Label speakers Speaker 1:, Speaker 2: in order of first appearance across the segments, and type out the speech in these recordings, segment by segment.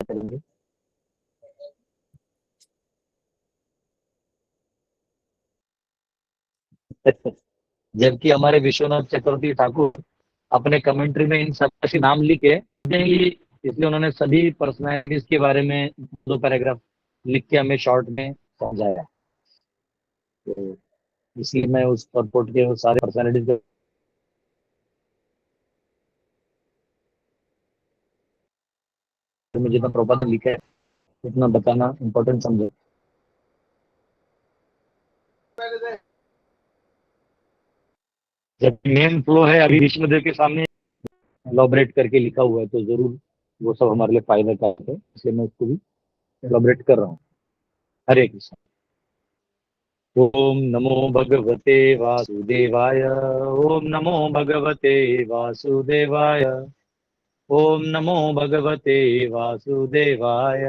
Speaker 1: करेंगे। जबकि हमारे विश्वनाथ चक्रवर्ती ठाकुर अपने कमेंट्री में इन सब के नाम लिखे, इसलिए उन्होंने सभी पर्सनैलिटीज के बारे में 2 पैराग्राफ लिख के हमें शॉर्ट में समझाया। तो इसलिए मैं उस परपोर्ट के वो सारे पर्सनैलिटीज में जितना प्रॉपर लिखा है उतना बताना इम्पोर्टेंट समझो। जब मेन फ्लो है अभी विष्णुदेव के सामने एलॉबरेट करके लिखा हुआ है, तो जरूर वो सब हमारे लिए फायदा का है, इसलिए मैं उसको भी एलॉबरेट कर रहा हूँ। हरे कृष्ण। ओम नमो भगवते वासुदेवाय। ओम नमो भगवते वासुदेवाय। ओम नमो भगवते वासुदेवाय।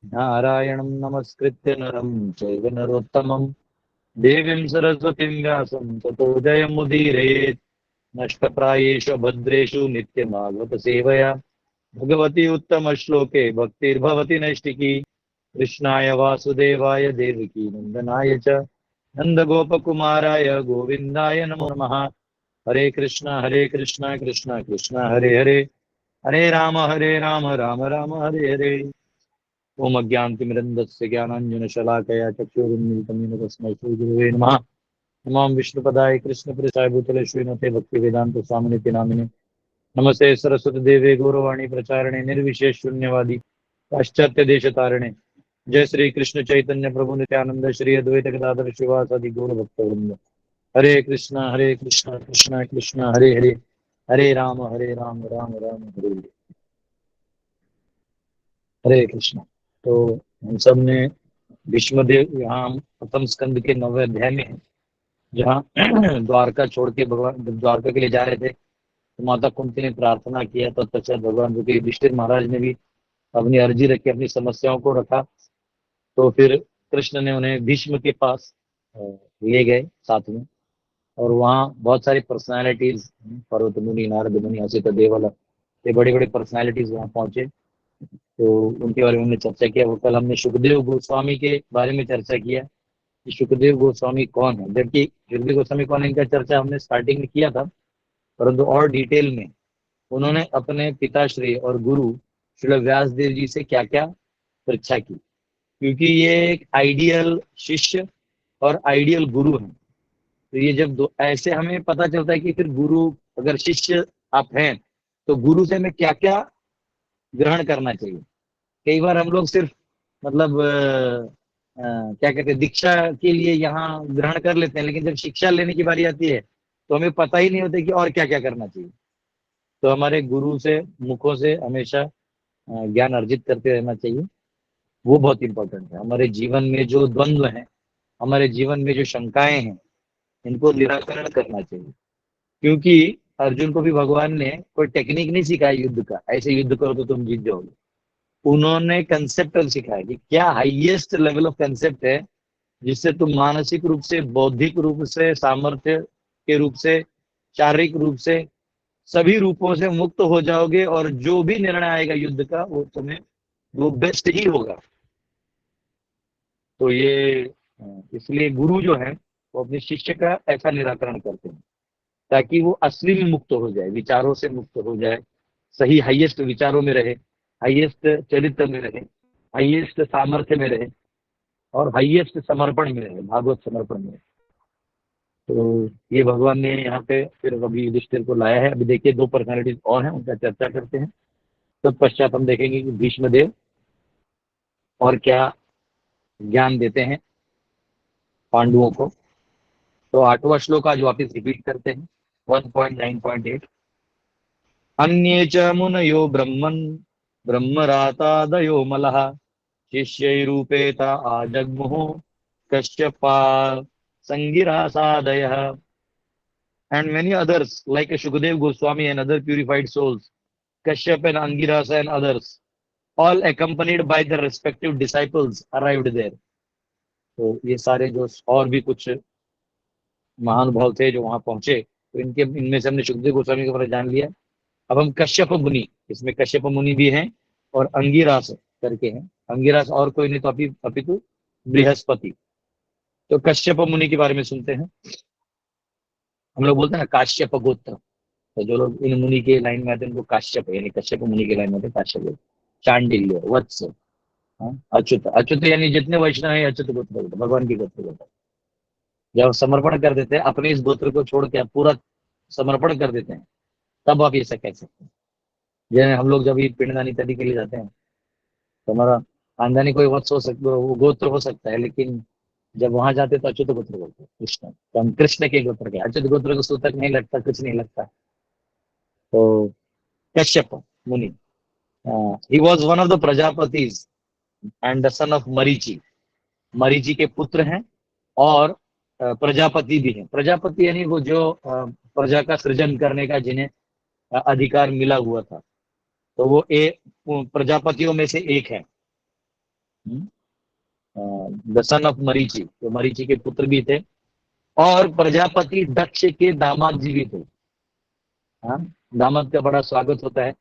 Speaker 1: नारायणं नमस्कृत्य नरं चैव नरोत्तमं देवीं सरस्वतीं व्यासं ततो जयमुदीरयेत्। नष्टप्रायेषु भद्रेषु नित्यभागवत सेवया भगवती उत्तम श्लोके भक्तिर्भवति नैष्टिकी। कृष्णाय वासुदेवाय देवकी नंदनाय च नंदगोपकुमाराय गोविंदाय नमो नमः। हरे कृष्णा कृष्णा कृष्णा हरे हरे, हरे राम राम राम हरे हरे। ओम अज्ञानतिमिरन्धस्य ज्ञानाञ्जनशलाकया चक्षुरुन्मीलितं येन तस्मै श्रीगुरुवे नमः। नमामि विष्णुपदाय कृष्णप्रेष्ठाय भूतले श्रीमते भक्तिवेदान्त स्वामिनिति नामिने। नमस्ते सरस्वती देवे गौरवाणी प्रचारणे निर्विशेष शून्यवादी पाश्चात्य देश तारणे। जय श्री कृष्ण चैतन्य प्रभु नित्यानंद श्री अद्वैत गदाधर शिवासादि गौर भक्तवृंद। हरे कृष्णा कृष्णा कृष्णा हरे हरे, हरे राम राम राम हरे हरे। हरे कृष्णा। तो हम सब ने भीष्मदेव यहाँ प्रथम स्कंद के 9वें अध्याय में है, जहाँ द्वारका छोड़ के भगवान द्वारका के लिए जा रहे थे, तो माता कुंती ने प्रार्थना किया, तो तत्पश्चात भगवान जो कि युधिष्ठिर महाराज ने भी अपनी अर्जी रखी, अपनी समस्याओं को रखा। तो फिर कृष्ण ने उन्हें भीष्म के पास ले गए साथ में, और वहाँ बहुत सारी पर्सनालिटीज, पर्वत मुनि, नारद मुनि, असित देवल, ये बड़े बड़े पर्सनालिटीज वहाँ पहुंचे। तो उनके बारे में हमने चर्चा किया। वो कल हमने सुखदेव गोस्वामी के बारे में चर्चा किया कि सुखदेव गोस्वामी कौन है, जबकि सुखदेव गोस्वामी कौन है इनका चर्चा हमने स्टार्टिंग में किया था, परंतु और डिटेल में उन्होंने अपने पिताश्री और गुरु श्रील व्यास देव जी से क्या क्या परीक्षा की, क्योंकि ये एक आइडियल शिष्य और आइडियल गुरु है। तो ये जब दो ऐसे हमें पता चलता है कि फिर गुरु, अगर शिष्य आप हैं तो गुरु से हमें क्या क्या ग्रहण करना चाहिए। कई बार हम लोग सिर्फ मतलब क्या कहते हैं, दीक्षा के लिए यहाँ ग्रहण कर लेते हैं, लेकिन जब शिक्षा लेने की बारी आती है तो हमें पता ही नहीं होता कि और क्या क्या करना चाहिए। तो हमारे गुरु से, मुखों से हमेशा ज्ञान अर्जित करते रहना चाहिए। वो बहुत इंपॉर्टेंट है। हमारे जीवन में जो द्वंद्व है, हमारे जीवन में जो शंकाएं हैं, इनको निराकरण करना चाहिए। क्योंकि अर्जुन को भी भगवान ने कोई टेक्निक नहीं सिखाया युद्ध का, ऐसे युद्ध करो तो तुम जीत जाओगे। उन्होंने कंसेप्ट सिखाया कि क्या हाईएस्ट लेवल ऑफ कंसेप्ट है जिससे तुम मानसिक रूप से, बौद्धिक रूप से, सामर्थ्य के रूप से, शारीरिक रूप से, सभी रूपों से मुक्त हो जाओगे, और जो भी निर्णय आएगा युद्ध का वो तुम्हें वो बेस्ट ही होगा। तो ये इसलिए गुरु जो है वो अपने शिष्य का ऐसा निराकरण करते हैं ताकि वो असली में मुक्त हो जाए, विचारों से मुक्त हो जाए, सही हाईएस्ट विचारों में रहे, हाईएस्ट चरित्र में रहे, हाईएस्ट सामर्थ्य में रहे, और हाईएस्ट समर्पण में रहे, भागवत समर्पण में रहे। तो ये भगवान ने यहाँ पे फिर अभी युधिष्ठिर को लाया है। अभी देखिए 2 पर्सनालिटीज और हैं, उनका चर्चा करते हैं। तत्पश्चात हम देखेंगे कि भीष्मदेव और क्या ज्ञान देते हैं पांडवों को। तो 8वां श्लोक आज वापिस रिपीट करते हैं, 1.9.8। अन्ये च मुनयो ब्रह्मरातादयो मलः शिष्यैरूपेत आजग्मुः कश्यपा संगिरासादयः। And many others like Shukadev Goswami and other purified souls, Kashyap and Angirasa and others, all accompanied by their respective disciples arrived there. तो ये सारे जो और भी कुछ महानुभाव थे जो वहां पहुंचे, तो इनमें से हमने सुखदेव गोस्वामी के बारे में जान लिया। अब हम कश्यप मुनि, इसमें कश्यप मुनि भी हैं, और अंगिरास करके हैं। अंगिरास और कोई नहीं तो अपितु बृहस्पति। तो कश्यप मुनि के बारे में सुनते हैं। हम लोग बोलते हैं ना काश्यप गोत्र। तो जो लोग इन मुनि के लाइन में आते हैं उनको काश्यप यानी कश्यप मुनि के लाइन में आते हैं काश्यप गोत्र। चांडिल्य, वत्स, हाँ, अच्युत। अच्युत यानी जितने वैष्णव है अच्युत गोत्र होता है, भगवान की गोत्र होता है। जब समर्पण कर देते हैं अपने इस गोत्र को छोड़ के आप पूरा समर्पण कर देते हैं, तब आप ऐसा कह सकते हैं। जैसे हम लोग जब ये पिंडदान इत्यादि के लिए जाते हैं तो हमारा खानदानी कोई वत्स हो सकता है, वो गोत्र हो सकता है, लेकिन जब वहां जाते तो अच्युत गोत्र बोलते हैं कृष्ण, तो हम कृष्ण के गोत्र के। अच्युत गोत्र को सूतक नहीं लगता, कुछ नहीं लगता। तो कश्यप मुनि, he was one of the Prajapatis and the son of Marichi. Marichi के पुत्र हैं और प्रजापति भी हैं। प्रजापति यानी वो जो प्रजा का सृजन करने का जिन्हें अधिकार मिला हुआ था, तो वो प्रजापतियों में से एक है। द सन ऑफ मरीचि, तो मरीचि के पुत्र भी थे और प्रजापति दक्ष के दामाद जी भी थे। हाँ, दामाद का बड़ा स्वागत होता है।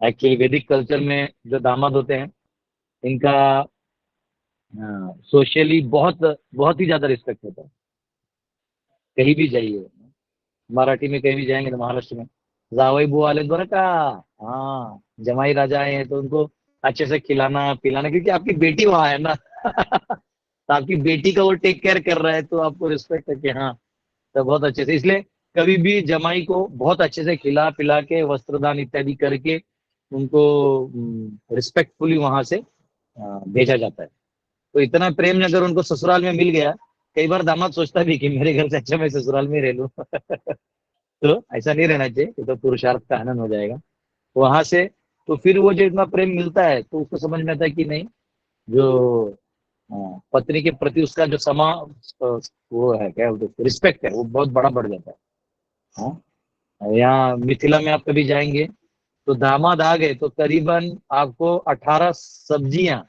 Speaker 1: एक्चुअली वैदिक कल्चर में जो दामाद होते हैं इनका सोशली बहुत बहुत ही ज्यादा रिस्पेक्ट होता है। कहीं भी जाइए, मराठी में कहीं भी जाएंगे तो महाराष्ट्र में जावई बुआ आले बरं का, हाँ जमाई राजा आए हैं तो उनको अच्छे से खिलाना पिलाना, क्योंकि आपकी बेटी वहां है ना। तो आपकी बेटी का वो टेक केयर कर रहा है तो आपको रिस्पेक्ट है कि हाँ, तो बहुत अच्छे से। इसलिए कभी भी जमाई को बहुत अच्छे से खिला पिला के वस्त्रदान इत्यादि करके उनको रिस्पेक्टफुली वहां से भेजा जाता है। तो इतना प्रेम अगर उनको ससुराल में मिल गया, कई बार दामाद सोचता भी कि मेरे घर से अच्छा मैं ससुराल में रह लूं। तो ऐसा नहीं रहना चाहिए, तो पुरुषार्थ का हनन हो जाएगा वहां से। तो फिर वो जो इतना प्रेम मिलता है तो उसको समझ में आता है कि नहीं, जो पत्नी के प्रति उसका जो वो है क्या रिस्पेक्ट है वो बहुत बड़ा बढ़ जाता है। हाँ, यहाँ मिथिला में आप कभी जाएंगे तो दामाद आ गए तो करीबन आपको 18 सब्जियां,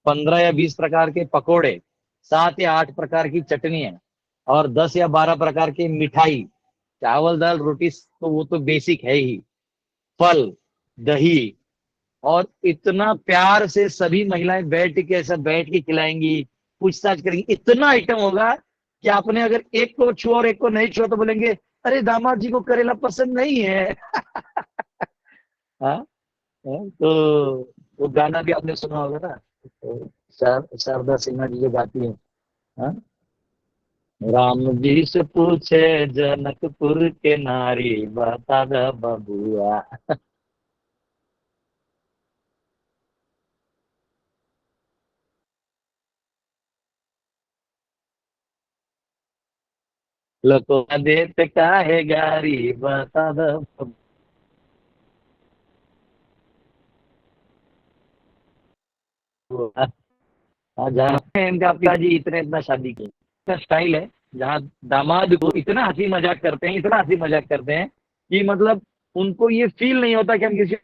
Speaker 1: 15 या 20 प्रकार के पकोड़े, 7 या 8 प्रकार की चटनियां और 10 या 12 प्रकार की मिठाई, चावल दाल रोटी तो वो तो बेसिक है ही, फल, दही, और इतना प्यार से सभी महिलाएं बैठ के ऐसा बैठ के खिलाएंगी, पूछताछ करेंगी। इतना आइटम होगा कि आपने अगर एक को छुआ और एक को नहीं छुआ तो बोलेंगे अरे दामाद जी को करेला पसंद नहीं है। हाँ, तो वो गाना भी आपने सुना होगा ना, तो शारदा सिन्हा जी जो गाती है, हाँ, राम जी से पूछे जनकपुर के नारी बता द बबुआ। लको देत काहे गारी बता द बबुआ। हाँ, जहाँ इनका पिताजी इतने इतना शादी की इतना स्टाइल है, जहाँ दामाद को इतना हंसी मजाक करते हैं, इतना हंसी मजाक करते हैं कि मतलब उनको ये फील नहीं होता कि हम किसी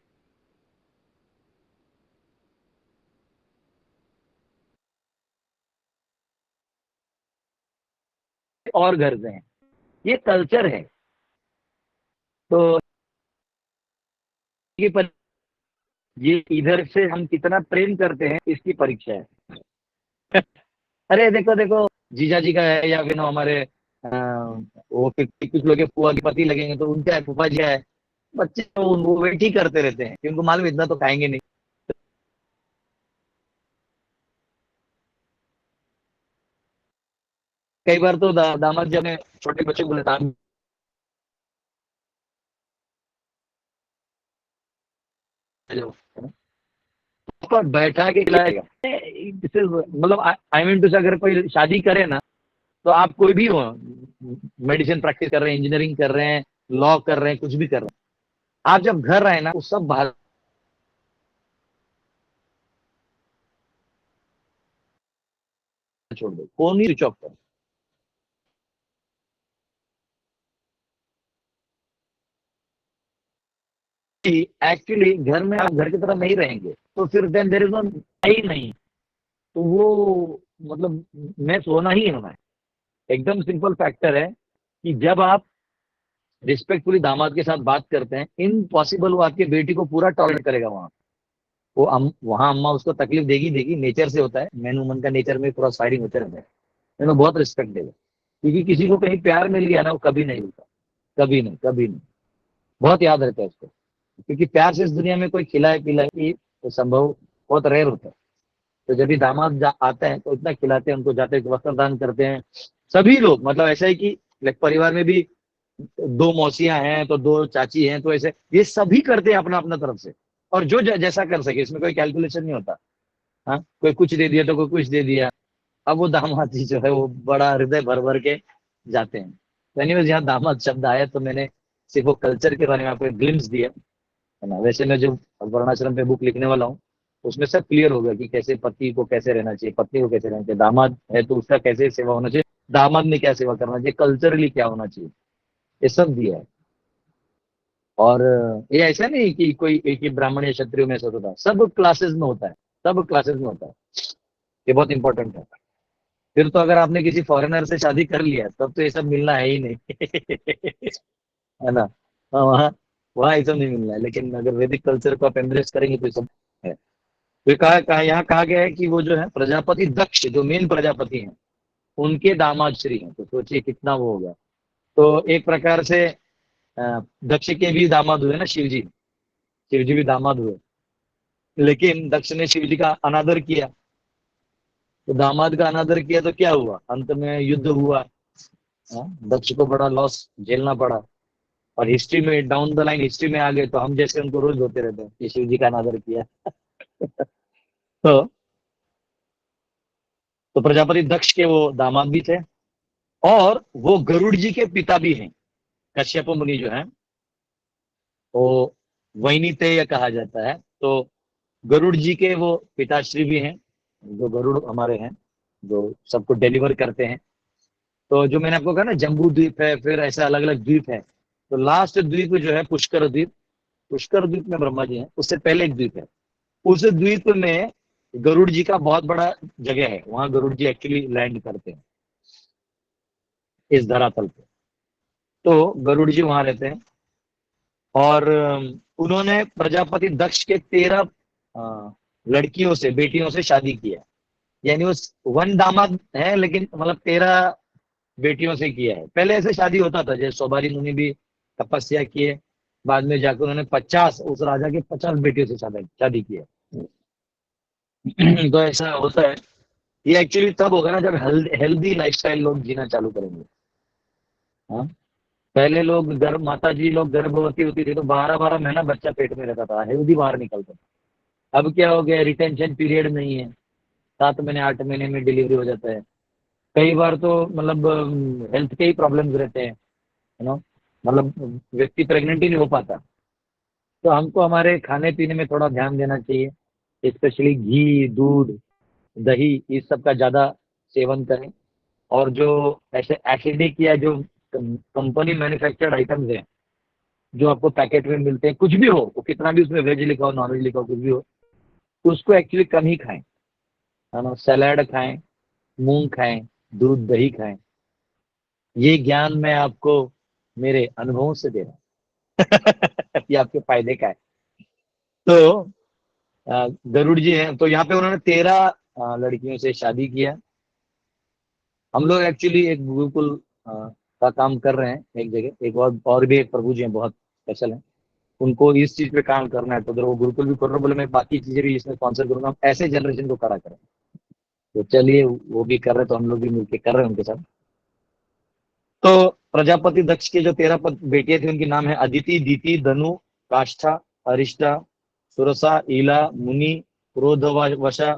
Speaker 1: और घर से हैं। ये कल्चर है। तो ये ये इधर से हम कितना प्रेम करते हैं इसकी परीक्षा है। अरे देखो देखो, जीजा जी का है या फिर ना हमारे वो कुछ लोग के फुआ के पति लगेंगे तो उनका है, फूफा जी का है, बच्चे तो वो वेट ही करते रहते हैं कि उनको मालूम है, इतना तो खाएंगे नहीं। कई बार तो दामाद जी ने छोटे बच्चे को बोले था पर बैठा के खिलाएगा। मतलब आई मीन टू से अगर कोई शादी करे ना, तो आप कोई भी हो, मेडिसिन प्रैक्टिस कर रहे हैं, इंजीनियरिंग कर रहे हैं, लॉ कर रहे हैं, कुछ भी कर रहे हैं, आप जब घर आए ना, वो सब बाहर छोड़ दो, फोन ही स्विच ऑफ कर। एक्चुअली घर में आप घर की तरह नहीं रहेंगे तो फिर देन देर इज ही नहीं। तो वो मतलब मैं सोना ही होना है। एकदम सिंपल फैक्टर है कि जब आप रिस्पेक्टफुली दामाद के साथ बात करते हैं, इम्पॉसिबल वो आपकी बेटी को पूरा टॉलरेट करेगा वहां। वो वहां अम्मा उसको तकलीफ देगी देगी, नेचर से होता है, मैन वुमन का नेचर में क्रॉस फायरिंग होते रहता है, लेकिन बहुत रिस्पेक्ट देगा। क्योंकि किसी को कहीं प्यार मिल गया ना, वो कभी नहीं मिलता, कभी नहीं, कभी नहीं। बहुत याद रहता है उसको, क्योंकि प्यार से इस दुनिया में कोई खिलाए पिलाए ये तो संभव बहुत रेयर होता है। तो जब भी दामाद आते हैं तो इतना खिलाते हैं उनको, जाते हैं वस्त्र दान करते हैं सभी लोग। मतलब ऐसा है कि लाइक परिवार में भी दो मौसियां हैं तो दो चाची हैं, तो ऐसे ये सभी करते हैं अपना अपना तरफ से। और जो जैसा कर सके, इसमें कोई कैलकुलेशन नहीं होता। हाँ, कोई कुछ दे दिया तो कोई कुछ दे दिया। अब वो दामाद जी जो है वो बड़ा हृदय भर भर के जाते हैं। तो एनीवेज, यहाँ दामाद शब्द आया तो मैंने सिर्फ वो कल्चर के बारे में आपको एक ग्लिम्स दिया, है ना। वैसे मैं जो वर्णाश्रम पे बुक लिखने वाला हूँ, उसमें सब क्लियर हो गया कि कैसे पति को कैसे रहना चाहिए, पत्नी को कैसे रहना चाहिए, दामाद है तो उसका कैसे सेवा होना चाहिए, दामाद ने क्या सेवा करना चाहिए, कल्चरली क्या होना चाहिए, ये सब दिया है। और ये ऐसा नहीं कि कोई एक ही ब्राह्मण या क्षत्रिय में ऐसा होता है, सब क्लासेस में होता है, सब क्लासेस में होता है। ये बहुत इंपॉर्टेंट है। फिर तो अगर आपने किसी फॉरेनर से शादी कर लिया तब तो ये सब मिलना है ही नहीं। है ना। हाँ, वहाँ वहाँ ये सब नहीं मिलना है, लेकिन अगर वैदिक कल्चर को आप एम्ब्रेस करेंगे तो ये सब है। तो कहा यहाँ कहा गया है कि वो जो है प्रजापति दक्ष, जो मेन प्रजापति हैं, उनके दामाद श्री हैं। तो सोचिए कितना वो हो गया। तो एक प्रकार से दक्ष के भी दामाद हुए ना शिव जी, शिव जी भी दामाद हुए। लेकिन दक्ष ने शिव जी का अनादर किया, तो दामाद का अनादर किया तो क्या हुआ, अंत में युद्ध हुआ। दक्ष को बड़ा लॉस झेलना पड़ा। और हिस्ट्री में डाउन द लाइन हिस्ट्री में आ गए तो हम जैसे उनको रोज होते रहते हैं कि शिव जी का अनादर किया। तो प्रजापति दक्ष के वो दामाद भी थे, और वो गरुड़ जी के पिता भी हैं। कश्यप मुनि जो है वो वैनीतेय कहा जाता है। तो गरुड़ जी के वो पिताश्री भी हैं, जो गरुड़ हमारे हैं, जो सबको डिलीवर करते हैं। तो जो मैंने आपको कहा ना, जम्बू द्वीप है, फिर ऐसा अलग अलग द्वीप है। तो लास्ट द्वीप जो है पुष्कर द्वीप, पुष्कर द्वीप में ब्रह्मा जी हैं, उससे पहले एक द्वीप है। उस द्वीप में गरुड़ जी का बहुत बड़ा जगह है, वहां गरुड़ जी एक्चुअली लैंड करते हैं इस धरातल पे। तो गरुड़ जी वहां रहते हैं। और उन्होंने प्रजापति दक्ष के 13 लड़कियों से, बेटियों से शादी किया। यानी उस वन दामाद है, लेकिन मतलब 13 बेटियों से किया है। पहले ऐसे शादी होता था, जैसे सौबारी मुनि भी तपस्या किए, बाद में जाकर उन्होंने 50, उस राजा के 50 बेटियों से शादी शादी की है। तो ऐसा होता है। ये एक्चुअली तब होगा ना जब हेल्दी लाइफस्टाइल लोग जीना चालू करेंगे। हाँ, पहले लोग गर्भ माता जी लोग गर्भवती होती थी तो 12 12 महीना बच्चा पेट में रहता था, हेल्दी बाहर निकलता था। अब क्या हो गया, रिटेंशन पीरियड नहीं है, 7 महीने 8 महीने में डिलीवरी हो जाता है। कई बार तो मतलब हेल्थ के ही प्रॉब्लम्स रहते हैं, यू नो, मतलब व्यक्ति प्रेग्नेंट ही नहीं हो पाता। तो हमको हमारे खाने पीने में थोड़ा ध्यान देना चाहिए, स्पेशली घी, दूध, दही, इस सब का ज्यादा सेवन करें। और जो ऐसे एसिडिक या जो कंपनी मैन्युफैक्चर्ड आइटम्स हैं, जो आपको पैकेट में मिलते हैं, कुछ भी हो वो, कितना भी उसमें वेज लिखा हो, नॉन वेज लिखा हो, कुछ भी हो, उसको एक्चुअली कम ही खाएं, है ना। सलाद खाएं, मूंग खाएं, दूध दही खाएं। ये ज्ञान मैं आपको मेरे अनुभवों से दे रहा हूँ। ये आपके फायदे का है। तो गरुड़ जी हैं, तो यहाँ पे उन्होंने 13 लड़कियों से शादी किया। हम लोग एक्चुअली एक गुरुकुल का काम कर रहे हैं एक जगह, एक और भी एक प्रभु जी हैं बहुत स्पेशल हैं, उनको इस चीज पे काम करना है। तो अगर वो गुरुकुल भी कर रहे हो, बोले मैं बाकी चीजें भी इसमें स्पॉन्सर करूंगा, हम ऐसे जनरेशन को खड़ा करें। तो चलिए, वो भी कर रहे तो हम लोग भी मिलकर कर रहे हैं उनके साथ। तो प्रजापति दक्ष के जो 13 बेटियां थी, उनके नाम है अदिति, दीति, धनु, काष्ठा, अरिष्टा, सुरसा, ईला, मुनि, क्रोधवशा,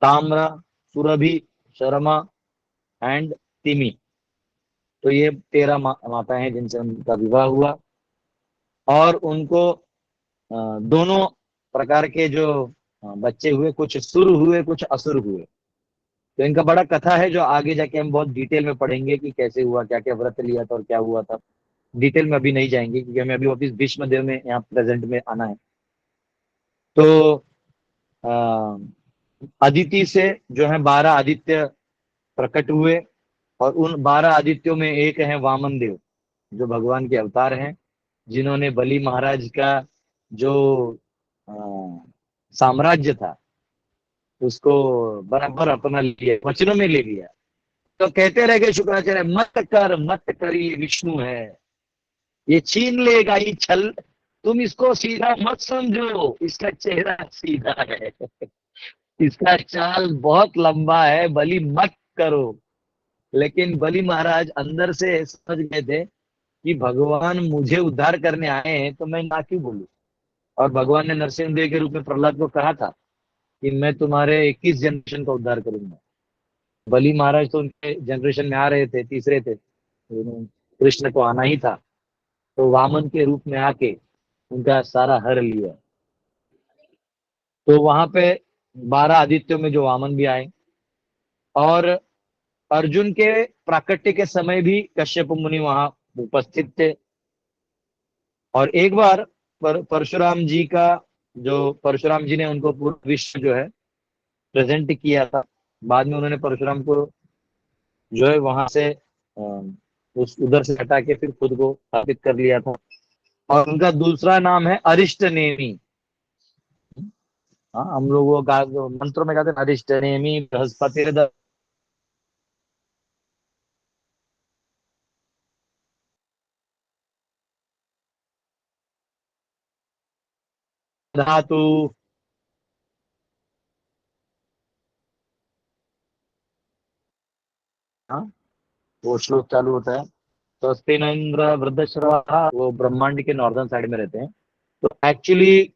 Speaker 1: ताम्रा, सुरभि, शर्मा एंड तिमी। तो ये 13 माताएं हैं जिनसे उनका विवाह हुआ। और उनको दोनों प्रकार के जो बच्चे हुए, कुछ सुर हुए कुछ असुर हुए। तो इनका बड़ा कथा है, जो आगे जाके हम बहुत डिटेल में पढ़ेंगे कि कैसे हुआ, क्या क्या व्रत लिया था और क्या हुआ था। डिटेल में अभी नहीं जाएंगे, क्योंकि हमें अभी वापिस भीष्म देव में यहाँ प्रेजेंट में आना है। तो अदिति से जो है 12 आदित्य प्रकट हुए। और उन 12 आदित्यों में एक है वामन देव, जो भगवान के अवतार हैं, जिन्होंने बलि महाराज का जो साम्राज्य था, उसको बराबर अपना लिया, वचनों में ले लिया। तो कहते रह गए शुक्राचार्य, मत कर, ये विष्णु है, ये छीन लेगा, ये छल, तुम इसको सीधा मत समझो, इसका चेहरा सीधा है, इसका चाल बहुत लंबा है, बलि मत करो। लेकिन बलि महाराज अंदर से समझ गए थे कि भगवान मुझे उद्धार करने आए हैं, तो मैं ना क्यों बोलूं। और भगवान ने नरसिंहदेव के रूप में प्रहलाद को कहा था कि मैं तुम्हारे 21 जनरेशन का उद्धार करूंगा। बलि महाराज तो उनके जनरेशन में आ रहे थे, तीसरे थे, तो कृष्ण को आना ही था, तो वामन के रूप में आके उनका सारा हर लिया। तो वहां पे 12 आदित्यों में जो वामन भी आए, और अर्जुन के प्राकट्य के समय भी कश्यप मुनि वहां उपस्थित थे। और एक बार परशुराम जी का, जो परशुराम जी ने उनको पूरा विश्व जो है प्रेजेंट किया था, बाद में उन्होंने परशुराम को जो है वहां से उस उधर से हटा के फिर खुद को स्थापित कर लिया था। और उनका दूसरा नाम है अरिष्ट नेमी। हाँ, हम लोग वो मंत्रों में कहते हैं अरिष्ट नेमी बृहस्पति धातु। हाँ, वो श्लोक चालू होता है, स्वस्तिन इंद्र वृद्धश्रवा, वो ब्रह्मांड के नॉर्दर्न साइड में रहते हैं। तो एक्चुअली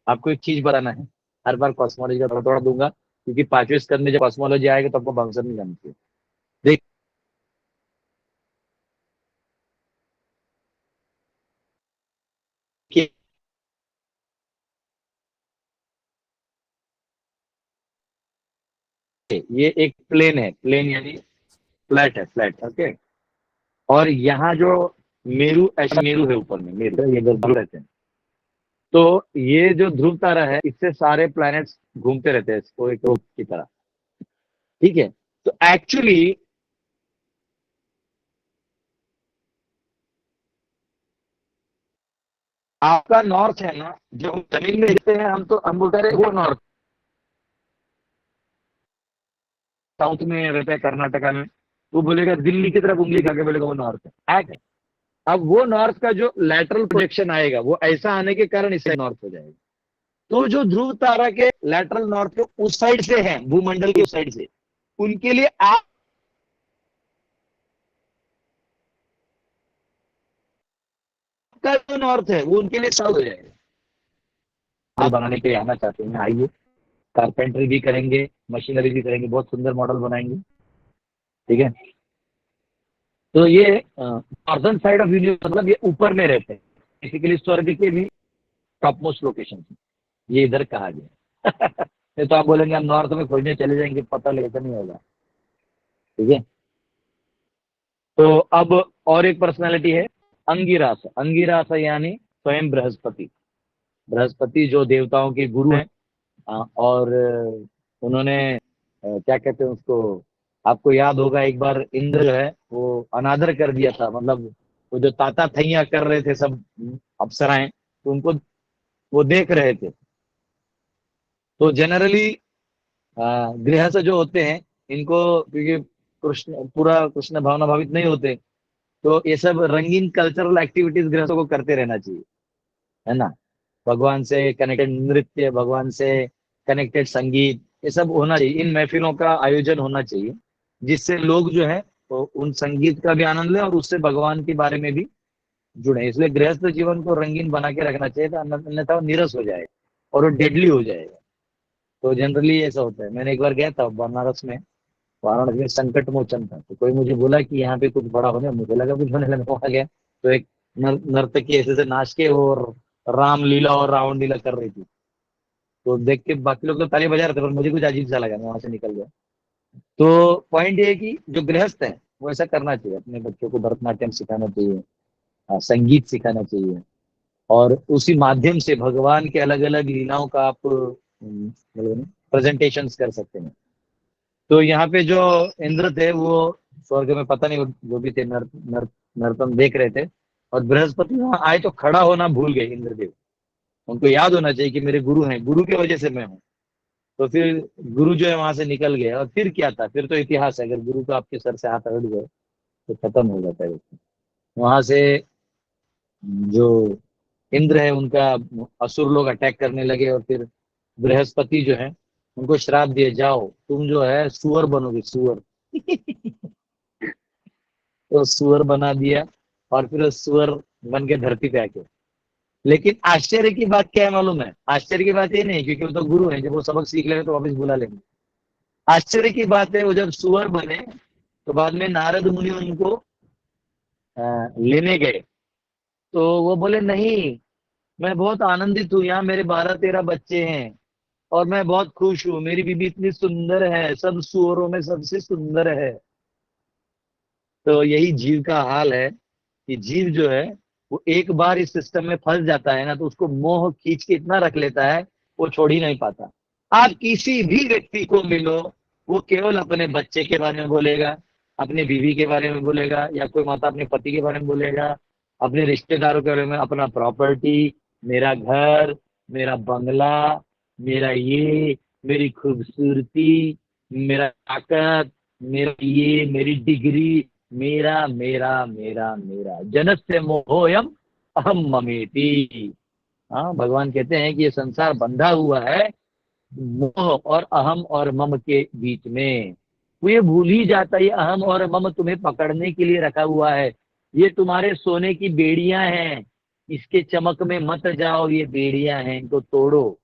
Speaker 1: आपको एक चीज बताना है, हर बार कॉस्मोलॉजी का थोड़ा थोड़ा दूंगा, क्योंकि 5वें स्कंद में जब कॉस्मोलॉजी आएगा तो आपको भंगसर नहीं जानती है। देखिए, ये एक प्लेन है, प्लेन यानी फ्लैट है, फ्लैट, ओके। और यहाँ जो मेरू, ऐसा मेरू है ऊपर में, मेरू ये ध्रुव रहते हैं। तो ये जो ध्रुव तारा है, इससे सारे प्लैनेट्स घूमते रहते हैं, इसको एक रोप की तरह, ठीक है। तो एक्चुअली आपका नॉर्थ है ना, जो हम जमीन में देखते हैं, हम तो हम बोलते हैं वो नॉर्थ, साउथ में रहता है कर्नाटका में, वो बोलेगा दिल्ली की तरफ उंगली खा के बोलेगा वो नॉर्थ है, ऐसा है। अब वो नॉर्थ का जो लैटरल प्रोजेक्शन आएगा, वो ऐसा आने के कारण इससे नॉर्थ हो जाएगा। तो जो ध्रुव तारा के लैटरल नॉर्थ के उस साइड से है, भूमंडल के उस साइड से, उनके लिए आपका जो नॉर्थ है वो उनके लिए साउथ हो जाएगा। आप बनाने के लिए आना चाहते हैं, आइए, कारपेंटरी भी करेंगे, मशीनरी भी करेंगे, बहुत सुंदर मॉडल बनाएंगे, ठीक है। तो ये नॉर्दर्न साइड ऑफ यूनिवर्स, मतलब ये ऊपर में रहते हैं, बेसिकली स्वर्ग के भी टॉप मोस्ट लोकेशन, ये इधर कहा गया। नहीं तो आप बोलेंगे हम नॉर्थ में खोजने चले जाएंगे, पता लगे, ऐसा नहीं होगा, ठीक है। तो अब और एक पर्सनालिटी है, अंगिरास। अंगिरास यानी स्वयं बृहस्पति। बृहस्पति जो देवताओं के गुरु हैं, और उन्होंने क्या कहते हैं उसको, आपको याद होगा एक बार इंद्र जो है वो अनादर कर दिया था, मतलब वो जो ताता थैया कर रहे थे सब अप्सराएं, तो उनको वो देख रहे थे। तो जनरली गृहस्थ जो होते हैं, इनको, क्योंकि कृष्ण पूरा कृष्ण भावना भावित नहीं होते, तो ये सब रंगीन कल्चरल एक्टिविटीज गृहस्थों को करते रहना चाहिए, है ना। भगवान से कनेक्टेड नृत्य, भगवान से कनेक्टेड संगीत, ये सब होना चाहिए, इन महफिलों का आयोजन होना चाहिए, जिससे लोग जो है तो उन संगीत का भी आनंद लें और उससे भगवान के बारे में भी जुड़े। इसलिए गृहस्थ जीवन को रंगीन बना के रखना चाहिए, अन्यथा वो नीरस हो जाएगा और वो डेडली हो जाएगा। तो जनरली ऐसा होता है। मैंने एक बार गया था बनारस में, वाराणसी में संकट मोचन था, तो कोई मुझे बोला कि यहाँ पे कुछ बड़ा होने, मुझे लगा कुछ होने लगा, वहां गया तो एक नर्तकी ऐसे से नाच के और रामलीला और रावण लीला कर रही थी। तो देख के बाकी लोग तो ताली बजा रहे थे, पर मुझे कुछ अजीब सा लगा, मैं वहां से निकल गया। तो पॉइंट ये है कि जो गृहस्थ है वो ऐसा करना चाहिए, अपने बच्चों को भरतनाट्यम सिखाना चाहिए, संगीत सिखाना चाहिए, और उसी माध्यम से भगवान के अलग अलग लीलाओं का आप प्रेजेंटेशन कर सकते हैं। तो यहाँ पे जो इंद्र थे वो स्वर्ग में, पता नहीं वो भी थे, नर्तन देख रहे थे, और बृहस्पति वहां आए तो खड़ा होना भूल गए इंद्रदेव, उनको याद होना चाहिए कि मेरे गुरु हैं, गुरु की वजह से मैं हूँ। तो फिर गुरु जो है वहां से निकल गया, और फिर क्या था, फिर तो इतिहास है। अगर गुरु को आपके सर से हाथ हट गए तो खत्म हो जाता है। वहां से जो इंद्र है उनका, असुर लोग अटैक करने लगे, और फिर बृहस्पति जो है उनको श्राप दिए, जाओ तुम जो है सुअर बनोगे, सुअर। तो सुअर बना दिया, और फिर वो सुअर बन के धरती पे आके। लेकिन आश्चर्य की बात क्या है मालूम है? आश्चर्य की बात ये नहीं, क्योंकि वो तो गुरु है, जब वो सबक सीख लेंगे तो वापस बुला लेंगे। आश्चर्य की बात है, वो जब सुअर बने तो बाद में नारद मुनि उनको लेने गए। तो वो बोले नहीं, मैं बहुत आनंदित हूँ, यहाँ मेरे 12-13 बच्चे हैं और मैं बहुत खुश हूँ, मेरी बीबी इतनी सुंदर है, सब सुअरों में सबसे सुंदर है। तो यही जीव का हाल है, कि जीव जो है वो एक बार इस सिस्टम में फंस जाता है ना, तो उसको मोह खींच के इतना रख लेता है, वो छोड़ ही नहीं पाता। आप किसी भी व्यक्ति को मिलो, वो केवल अपने बच्चे के बारे में बोलेगा, अपने बीवी के बारे में बोलेगा, या कोई माता अपने पति के बारे में बोलेगा, अपने रिश्तेदारों के बारे में, अपना प्रॉपर्टी, मेरा घर, मेरा बंगला, मेरा ये, मेरी खूबसूरती, मेरा ताकत, मेरा ये, मेरी डिग्री, मेरा मेरा मेरा मेरा, जनस्य मोहोयम अहम ममेति। हाँ, भगवान कहते हैं कि ये संसार बंधा हुआ है मोह और अहम और मम के बीच में। वो ये भूल ही जाता है, ये अहम और मम तुम्हें पकड़ने के लिए रखा हुआ है। ये तुम्हारे सोने की बेड़ियां हैं, इसके चमक में मत जाओ, ये बेड़ियां हैं, इनको तोड़ो।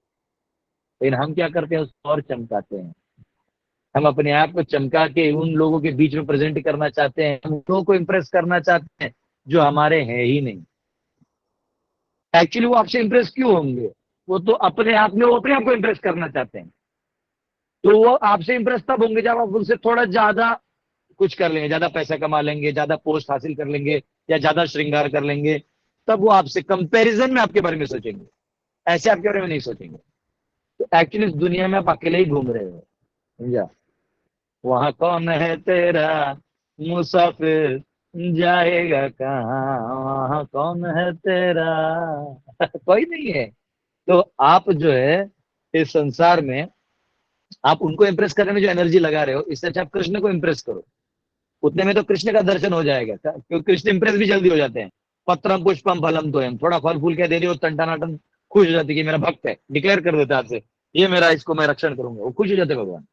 Speaker 1: लेकिन हम क्या करते हैं, उसको और चमकाते हैं। हम अपने आप को चमका के उन लोगों के बीच में प्रेजेंट करना चाहते हैं, हम उन लोगों को इम्प्रेस करना चाहते हैं जो हमारे हैं ही नहीं। एक्चुअली वो आपसे इम्प्रेस क्यों होंगे? वो तो अपने आप में, वो अपने आप को इम्प्रेस करना चाहते हैं। तो वो आपसे इम्प्रेस तब होंगे जब आप उनसे थोड़ा ज्यादा कुछ कर लेंगे, ज्यादा पैसा कमा लेंगे, ज्यादा पोस्ट हासिल कर लेंगे, या ज्यादा श्रृंगार कर लेंगे। तब वो आपसे कंपैरिजन में आपके बारे में सोचेंगे, ऐसे आपके बारे में नहीं सोचेंगे। तो एक्चुअली इस दुनिया में आप अकेले ही घूम रहे हो, समझा? वहां कौन है तेरा मुसाफिर, जाएगा कहाँ, वहां कौन है तेरा। कोई नहीं है। तो आप जो है इस संसार में, आप उनको इम्प्रेस करने में जो एनर्जी लगा रहे हो, इससे अच्छा आप कृष्ण को इम्प्रेस करो। उतने में तो कृष्ण का दर्शन हो जाएगा, क्योंकि कृष्ण इम्प्रेस भी जल्दी हो जाते हैं। पत्रम पुष्पम फलम तोयम, थोड़ा फल फूल क्या दे दियो, टंटानाटन खुश हो जाती है कि मेरा भक्त है, डिक्लेयर कर देता है आपसे, ये मेरा, इसको मैं रक्षण करूंगा, वो खुश हो जाते हैं भगवान।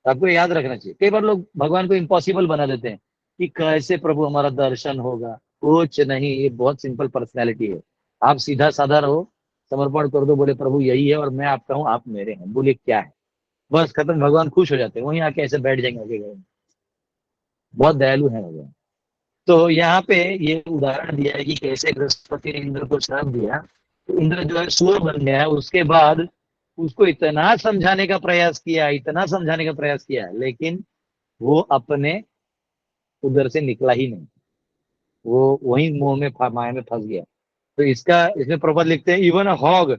Speaker 1: आपको याद रखना चाहिए, कई बार लोग भगवान को इम्पॉसिबल बना देते हैं कि कैसे प्रभु हमारा दर्शन होगा। कुछ नहीं, ये बहुत सिंपल पर्सनैलिटी है। आप सीधा साधा रहो, समर्पण कर दो, बोले प्रभु यही है और मैं आपका हूँ, आप मेरे हैं, बोले क्या है, बस खत्म। भगवान खुश हो जाते हैं, वहीं आके ऐसे बैठ जाएंगे आगे घर में। बहुत दयालु है भगवान। तो यहाँ पे ये उदाहरण दिया है कि कैसे बृहस्पति ने इंद्र को श्राप दिया। तो इंद्र जो है सुअर बन गया है, उसके बाद उसको इतना समझाने का प्रयास किया, इतना समझाने का प्रयास किया, लेकिन वो अपने उधर से निकला ही नहीं। वो वही मुंह में माया में फंस गया। तो इसका, इसमें प्रपद लिखते हैं, even a hog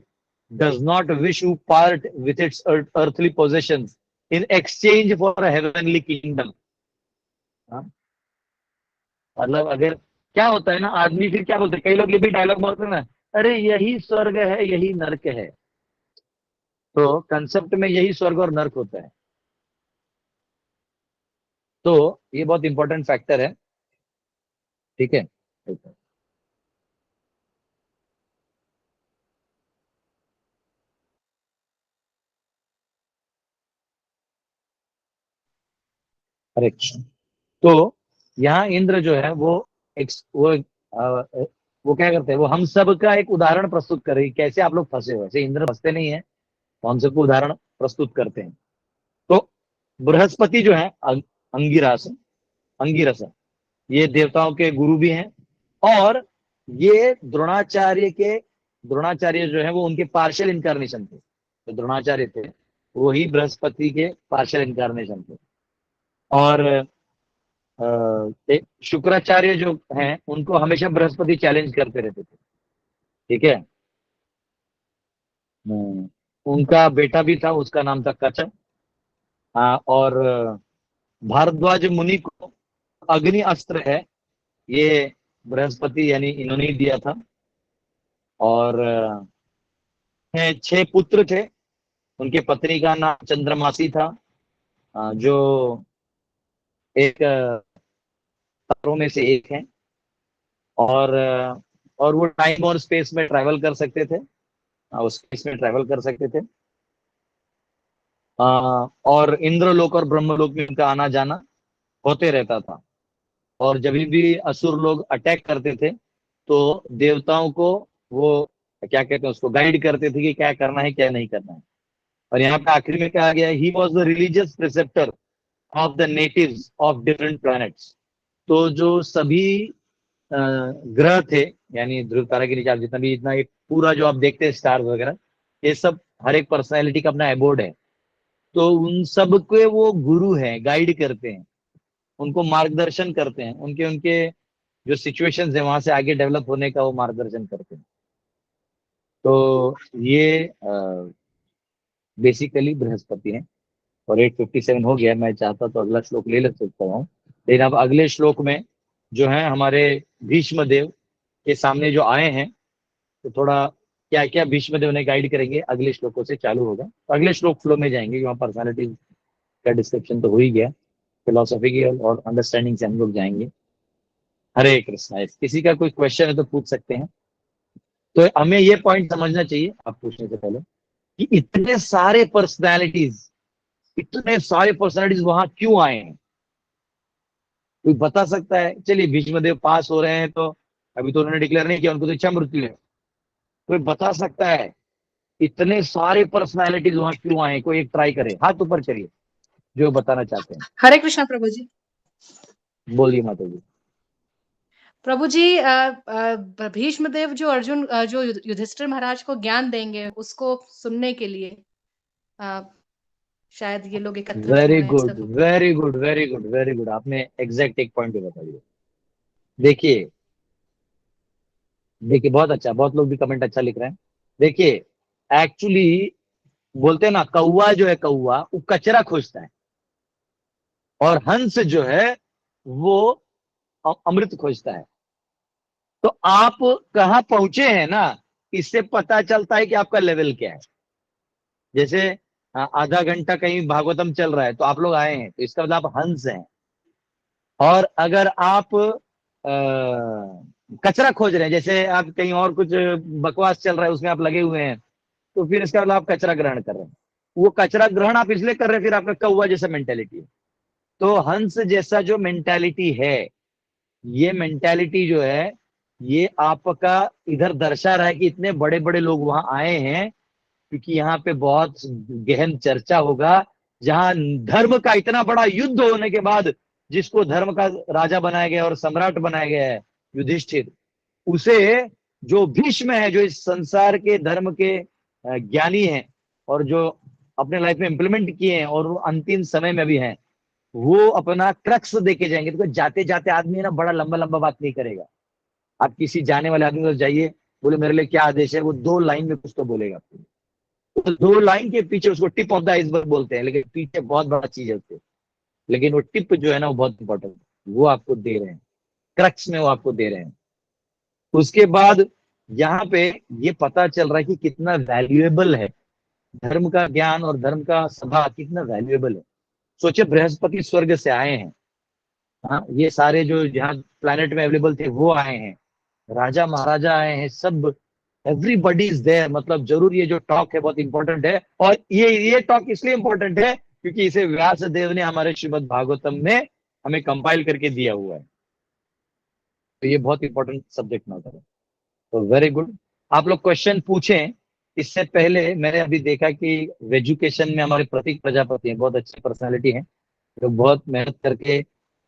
Speaker 1: does not wish to part with its earthly possessions in exchange for a heavenly kingdom। मतलब अगर, क्या होता है ना, आदमी फिर क्या बोलते हैं, कई लोग ये भी डायलॉग बोलते हैं ना, अरे यही स्वर्ग है, यही नर्क है। तो कंसेप्ट में यही स्वर्ग और नर्क होता है। तो ये बहुत इंपॉर्टेंट फैक्टर है। ठीक है। करेक्ट। तो यहाँ इंद्र जो है वो एक, वो क्या करते हैं, वो हम सब का एक उदाहरण प्रस्तुत कर रही है, कैसे आप लोग फंसे हो। ऐसे इंद्र फंसते नहीं है, तो हम सबको उदाहरण प्रस्तुत करते हैं। तो बृहस्पति जो है अंगिरास, अंगिरस, ये देवताओं के गुरु भी हैं, और ये द्रोणाचार्य जो है वो उनके पार्शियल इनकारनेशन थे। तो द्रोणाचार्य थे, वो ही बृहस्पति के पार्शियल इनकारनेशन थे। और शुक्राचार्य जो हैं उनको हमेशा बृहस्पति चैलेंज करते रहते थे। ठीक है। उनका बेटा भी था, उसका नाम था कच। और भारद्वाज मुनि को अग्नि अस्त्र है, ये बृहस्पति यानी इन्होंने ही दिया था। और छह पुत्र थे। उनके पत्नी का नाम चंद्रमासी था, जो एक तारों में से एक है। और और वो टाइम और स्पेस में ट्रैवल कर सकते थे, उस स्पेस में ट्रैवल कर सकते थे। और इंद्रलोक और ब्रह्मलोक में उनका आना जाना होते रहता था। और जब भी असुर लोग अटैक करते थे तो देवताओं को वो क्या कहते हैं, उसको गाइड करते थे कि क्या करना है क्या नहीं करना है। और यहाँ पे आखिरी में कहा गया, he was the religious preceptor of the natives of different planets. तो जो सभी ग्रह थे, यानी ध्रुव तारा के नीचे आप जितना भी, इतना ये पूरा जो आप देखते हैं स्टार वगैरह, ये सब हर एक पर्सनैलिटी का अपना एबोर्ड है। तो उन सब के वो गुरु हैं, गाइड करते हैं, उनको मार्गदर्शन करते हैं, उनके उनके जो सिचुएशंस है वहां से आगे डेवलप होने का वो मार्गदर्शन करते हैं। तो ये बेसिकली बृहस्पति है। और 8:57 हो गया, मैं चाहता तो अगला श्लोक ले सकता हूँ, लेकिन अब अगले श्लोक में जो है हमारे भीष्म देव के सामने जो आए हैं, तो थोड़ा क्या क्या भीष्म देव ने गाइड करेंगे अगले श्लोकों से चालू होगा। तो अगले श्लोक फ्लो में जाएंगे, वहाँ पर्सनालिटी का डिस्क्रिप्शन तो हो ही गया, फिलोसॉफी की और अंडरस्टैंडिंग से हम लोग जाएंगे। हरे कृष्णा। किसी का कोई क्वेश्चन है तो पूछ सकते हैं। तो हमें ये पॉइंट समझना चाहिए आप पूछने से पहले, कि इतने सारे पर्सनालिटीज वहां क्यों आए हैं। कोई बता सकता है? चलिए भीष्मदेव पास हो रहे हैं, तो अभी तो उन्होंने डिक्लेयर नहीं किया, उनको तो इच्छा मृत्यु है। कोई बता सकता है इतने सारे पर्सनालिटीज वहां क्यों आए? कोई एक ट्राई करे, हाथ ऊपर करिए जो बताना चाहते हैं।
Speaker 2: हरे कृष्णा प्रभु जी।
Speaker 1: बोलिए माता जी।
Speaker 2: प्रभु जी, भीष्म देव जो जो युधिष्ठिर महाराज को ज्ञान देंगे, उसको सुनने के लिए शायद ये लोग एकत्रित
Speaker 1: वेरी
Speaker 2: हुए हैं
Speaker 1: गुड,
Speaker 2: सब।
Speaker 1: Very good, very good, very good. आपने एग्जैक्ट एक पॉइंट पे बता दिया। देखिए, देखिए बहुत अच्छा, बहुत लोग भी कमेंट अच्छा लिख रहे हैं। देखिए, एक्चुअली बोलते हैं ना, कौवा जो है, कौवा वो कचरा खोजता है, और हंस जो है वो अमृत खोजता है। तो आप कहाँ पहुंचे हैं ना, इससे पता चलता है कि आपका लेवल क्या है। जैसे आधा घंटा कहीं भागवतम चल रहा है तो आप लोग आए हैं, तो इसका मतलब आप हंस हैं। और अगर आप कचरा खोज रहे हैं, जैसे आप कहीं और कुछ बकवास चल रहा है उसमें आप लगे हुए हैं, तो फिर इसका मतलब आप कचरा ग्रहण कर रहे हैं। वो कचरा ग्रहण आप इसलिए कर रहे हैं, फिर आपका कौवा जैसा मेंटेलिटी है। तो हंस जैसा जो मेंटेलिटी है, ये मेंटेलिटी जो है, ये आपका इधर दर्शा रहा है कि इतने बड़े बड़े लोग वहां आए हैं, क्योंकि यहाँ पे बहुत गहन चर्चा होगा। जहां धर्म का इतना बड़ा युद्ध होने के बाद, जिसको धर्म का राजा बनाया गया और सम्राट बनाया गया है युधिष्ठिर, उसे जो भीष्म है, जो इस संसार के धर्म के ज्ञानी हैं, और जो अपने लाइफ में इंप्लीमेंट किए हैं और वो अंतिम समय में भी हैं, वो अपना क्रक्स देके जाएंगे। तो जाते जाते आदमी है ना, बड़ा लंबा लंबा बात नहीं करेगा। आप किसी जाने वाले आदमी को जाइए, बोले मेरे लिए क्या आदेश है, वो 2 लाइन में कुछ तो बोलेगा। तो 2 लाइन के पीछे उसको टिप ऑफ द आइसबर्ग बोलते हैं, लेकिन पीछे बहुत बड़ा चीज है उसके। लेकिन वो टिप जो है ना, वो बहुत इंपॉर्टेंट है, वो आपको दे रहे हैं, क्रक्स में वो आपको दे रहे हैं। उसके बाद यहाँ पे ये पता चल रहा है कि कितना वैल्यूएबल है धर्म का ज्ञान, और धर्म का सभा कितना वैल्यूएबल है। सोचिए, बृहस्पति स्वर्ग से आए हैं, हाँ, ये सारे जो यहाँ प्लैनेट में अवेलेबल थे वो आए हैं, राजा महाराजा आए हैं, सब एवरीबडी इज देयर। मतलब जरूर ये जो टॉक है बहुत इंपॉर्टेंट है, और ये टॉक इसलिए इंपॉर्टेंट है क्योंकि इसे व्यास देव ने हमारे श्रीमद् भागवतम में हमें कंपाइल करके दिया हुआ है। तो ये बहुत इंपॉर्टेंट सब्जेक्ट मैटर है। तो वेरी गुड, आप लोग क्वेश्चन पूछें। इससे पहले मैंने अभी देखा कि एजुकेशन में हमारे प्रतीक प्रजापति हैं, बहुत अच्छी पर्सनालिटी है, जो बहुत मेहनत करके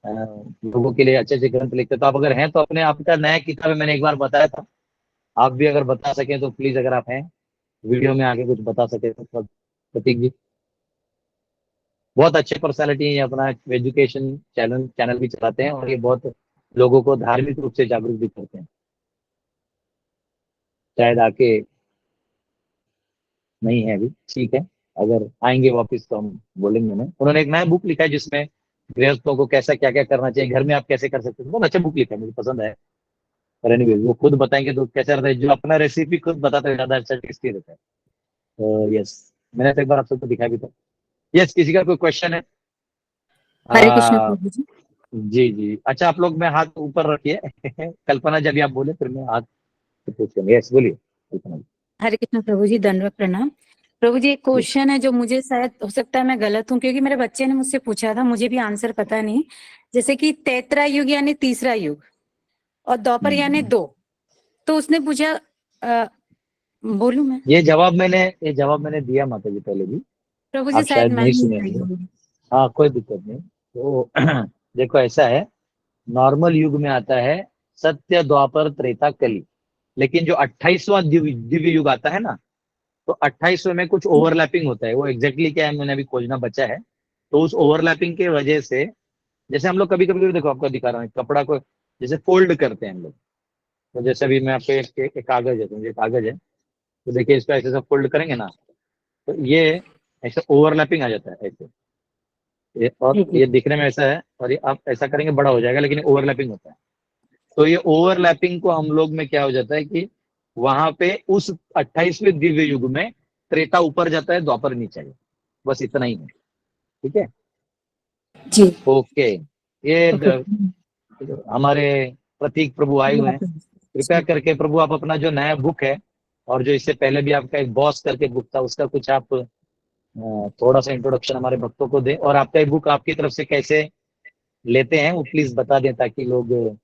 Speaker 1: लोगों के लिए अच्छे अच्छे ग्रंथ लिखते। तो आप अगर हैं तो अपने, आपका नया किताब है, मैंने एक बार बताया था, आप भी अगर बता सकें तो प्लीज, अगर आप हैं वीडियो में आके कुछ बता सके तो। प्रतीक जी बहुत अच्छे पर्सनालिटी है, ये अपना एजुकेशन चैनल चैनल भी चलाते हैं, और ये बहुत लोगों को धार्मिक रूप से जागरूक भी करते हैं। शायद आके नहीं है अभी, ठीक है, अगर आएंगे वापस तो हम बोलेंगे उन्हें। उन्होंने एक नया बुक लिखा है जिसमें गृहस्थों को कैसा क्या क्या करना चाहिए, घर में आप कैसे कर सकते हैं, बहुत अच्छा बुक लिखा है, मुझे पसंद है। पर एनीवे वो खुद बताएंगे तो कैसा रहता है, जो अपना रेसिपी खुद बताते हैं ज्यादा अच्छा टेस्टी रहता है। यस, मैंने तो एक बार आप सबको दिखाया भी था। यस, किसी का कोई क्वेश्चन है?
Speaker 3: हरे कृष्ण
Speaker 1: आ,
Speaker 3: प्रभु जी।
Speaker 1: जी जी, अच्छा आप लोग में हाथ ऊपर रखिए। कल्पना जब भी आप बोले फिर मैं हाथ पूछूंगा। यस बोलिए कल्पना जी।
Speaker 3: हरे कृष्ण प्रभु जी, दंडवत प्रणाम। प्रभु जी, एक
Speaker 1: Yes.
Speaker 3: क्वेश्चन है जो मुझे शायद हो सकता है मैं गलत हूँ, क्योंकि मेरे बच्चे ने मुझसे पूछा था, मुझे भी आंसर पता नहीं। जैसे कि तैतरा युग यानी तीसरा युग और द्वापर यानी
Speaker 1: हम्म।
Speaker 3: 2। तो उसने पूछा, अ, बोलूं मैं?
Speaker 1: ये जवाब मैंने दिया माता जी पहले भी,
Speaker 3: प्रभु जी
Speaker 1: आप
Speaker 3: शायद
Speaker 1: शायद
Speaker 3: मैं
Speaker 1: नहीं
Speaker 3: ही
Speaker 1: सुने
Speaker 3: सही
Speaker 1: होंगे।
Speaker 3: हूँ।
Speaker 1: हाँ कोई दिक्कत नहीं। तो देखो ऐसा है, नॉर्मल युग में आता है सत्य द्वापर त्रेता कली, लेकिन जो 28वां दिव्य दिव्य युग आता है ना, तो 28वें में कुछ ओवरलैपिंग होता है। वो एग्जैक्टली क्या है मैंने अभी खोजना बचा है। तो उस ओवरलैपिंग के वजह से, जैसे हम लोग कभी कभी देखो आपको दिखा रहा हूँ, कपड़ा को जैसे फोल्ड करते हैं हम लोग। तो जैसे अभी मैं आपको एक कागज है, तो ये कागज है, तो देखिए इसको ऐसे सब फोल्ड करेंगे ना, तो ये ऐसे ओवरलैपिंग आ जाता है ऐसे। और
Speaker 3: जी जी।
Speaker 1: ये दिखने में ऐसा है, और ये आप ऐसा करेंगे बड़ा हो जाएगा, लेकिन ओवरलैपिंग होता है। तो ये ओवरलैपिंग को हम लोग में क्या हो जाता है कि वहां पे उस 28वें दिव्य युग में त्रेता ऊपर जाता है, द्वापर नीचे है। बस इतना ही है। ठीक है।
Speaker 3: जी।
Speaker 1: ओके। ये
Speaker 3: तो फिर
Speaker 1: हमारे प्रतीक प्रभु आए हुए हैं। कृपया
Speaker 3: जी।
Speaker 1: करके प्रभु आप अपना जो नया बुक है, और जो इससे पहले भी आपका एक बॉस करके बुक था, उसका कुछ आप थोड़ा सा इंट्रोडक्शन हमारे भक्तों को दें, और आपका ये बुक आपकी तरफ से कैसे लेते हैं वो प्लीज बता दें, ताकि लोग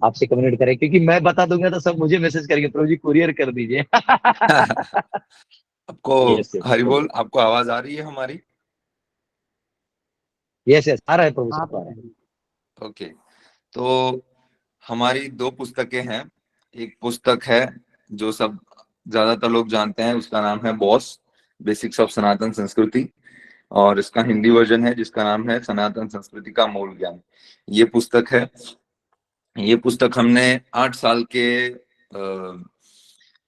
Speaker 1: आपसे कम्युनिकेट करें। क्योंकि मैं बता दूंगा तो सब मुझे मैसेज करेंगे, प्रभु जी कुरियर कर दीजिए।
Speaker 4: आपको
Speaker 1: यस यस
Speaker 4: हरि
Speaker 1: बोलिए।
Speaker 4: बोल, आपको आवाज आ रही है हमारी?
Speaker 1: यस यस आ रहा है प्रभु, सब आ रहा है।
Speaker 4: ओके। तो हमारी दो पुस्तकें हैं। एक पुस्तक है जो सब ज्यादातर लोग जानते हैं, उसका नाम है बॉस, बेसिक्स ऑफ सनातन संस्कृति। और इसका हिंदी वर्जन है जिसका नाम है सनातन संस्कृति का मूल ज्ञान। ये पुस्तक है। ये पुस्तक हमने 8 साल के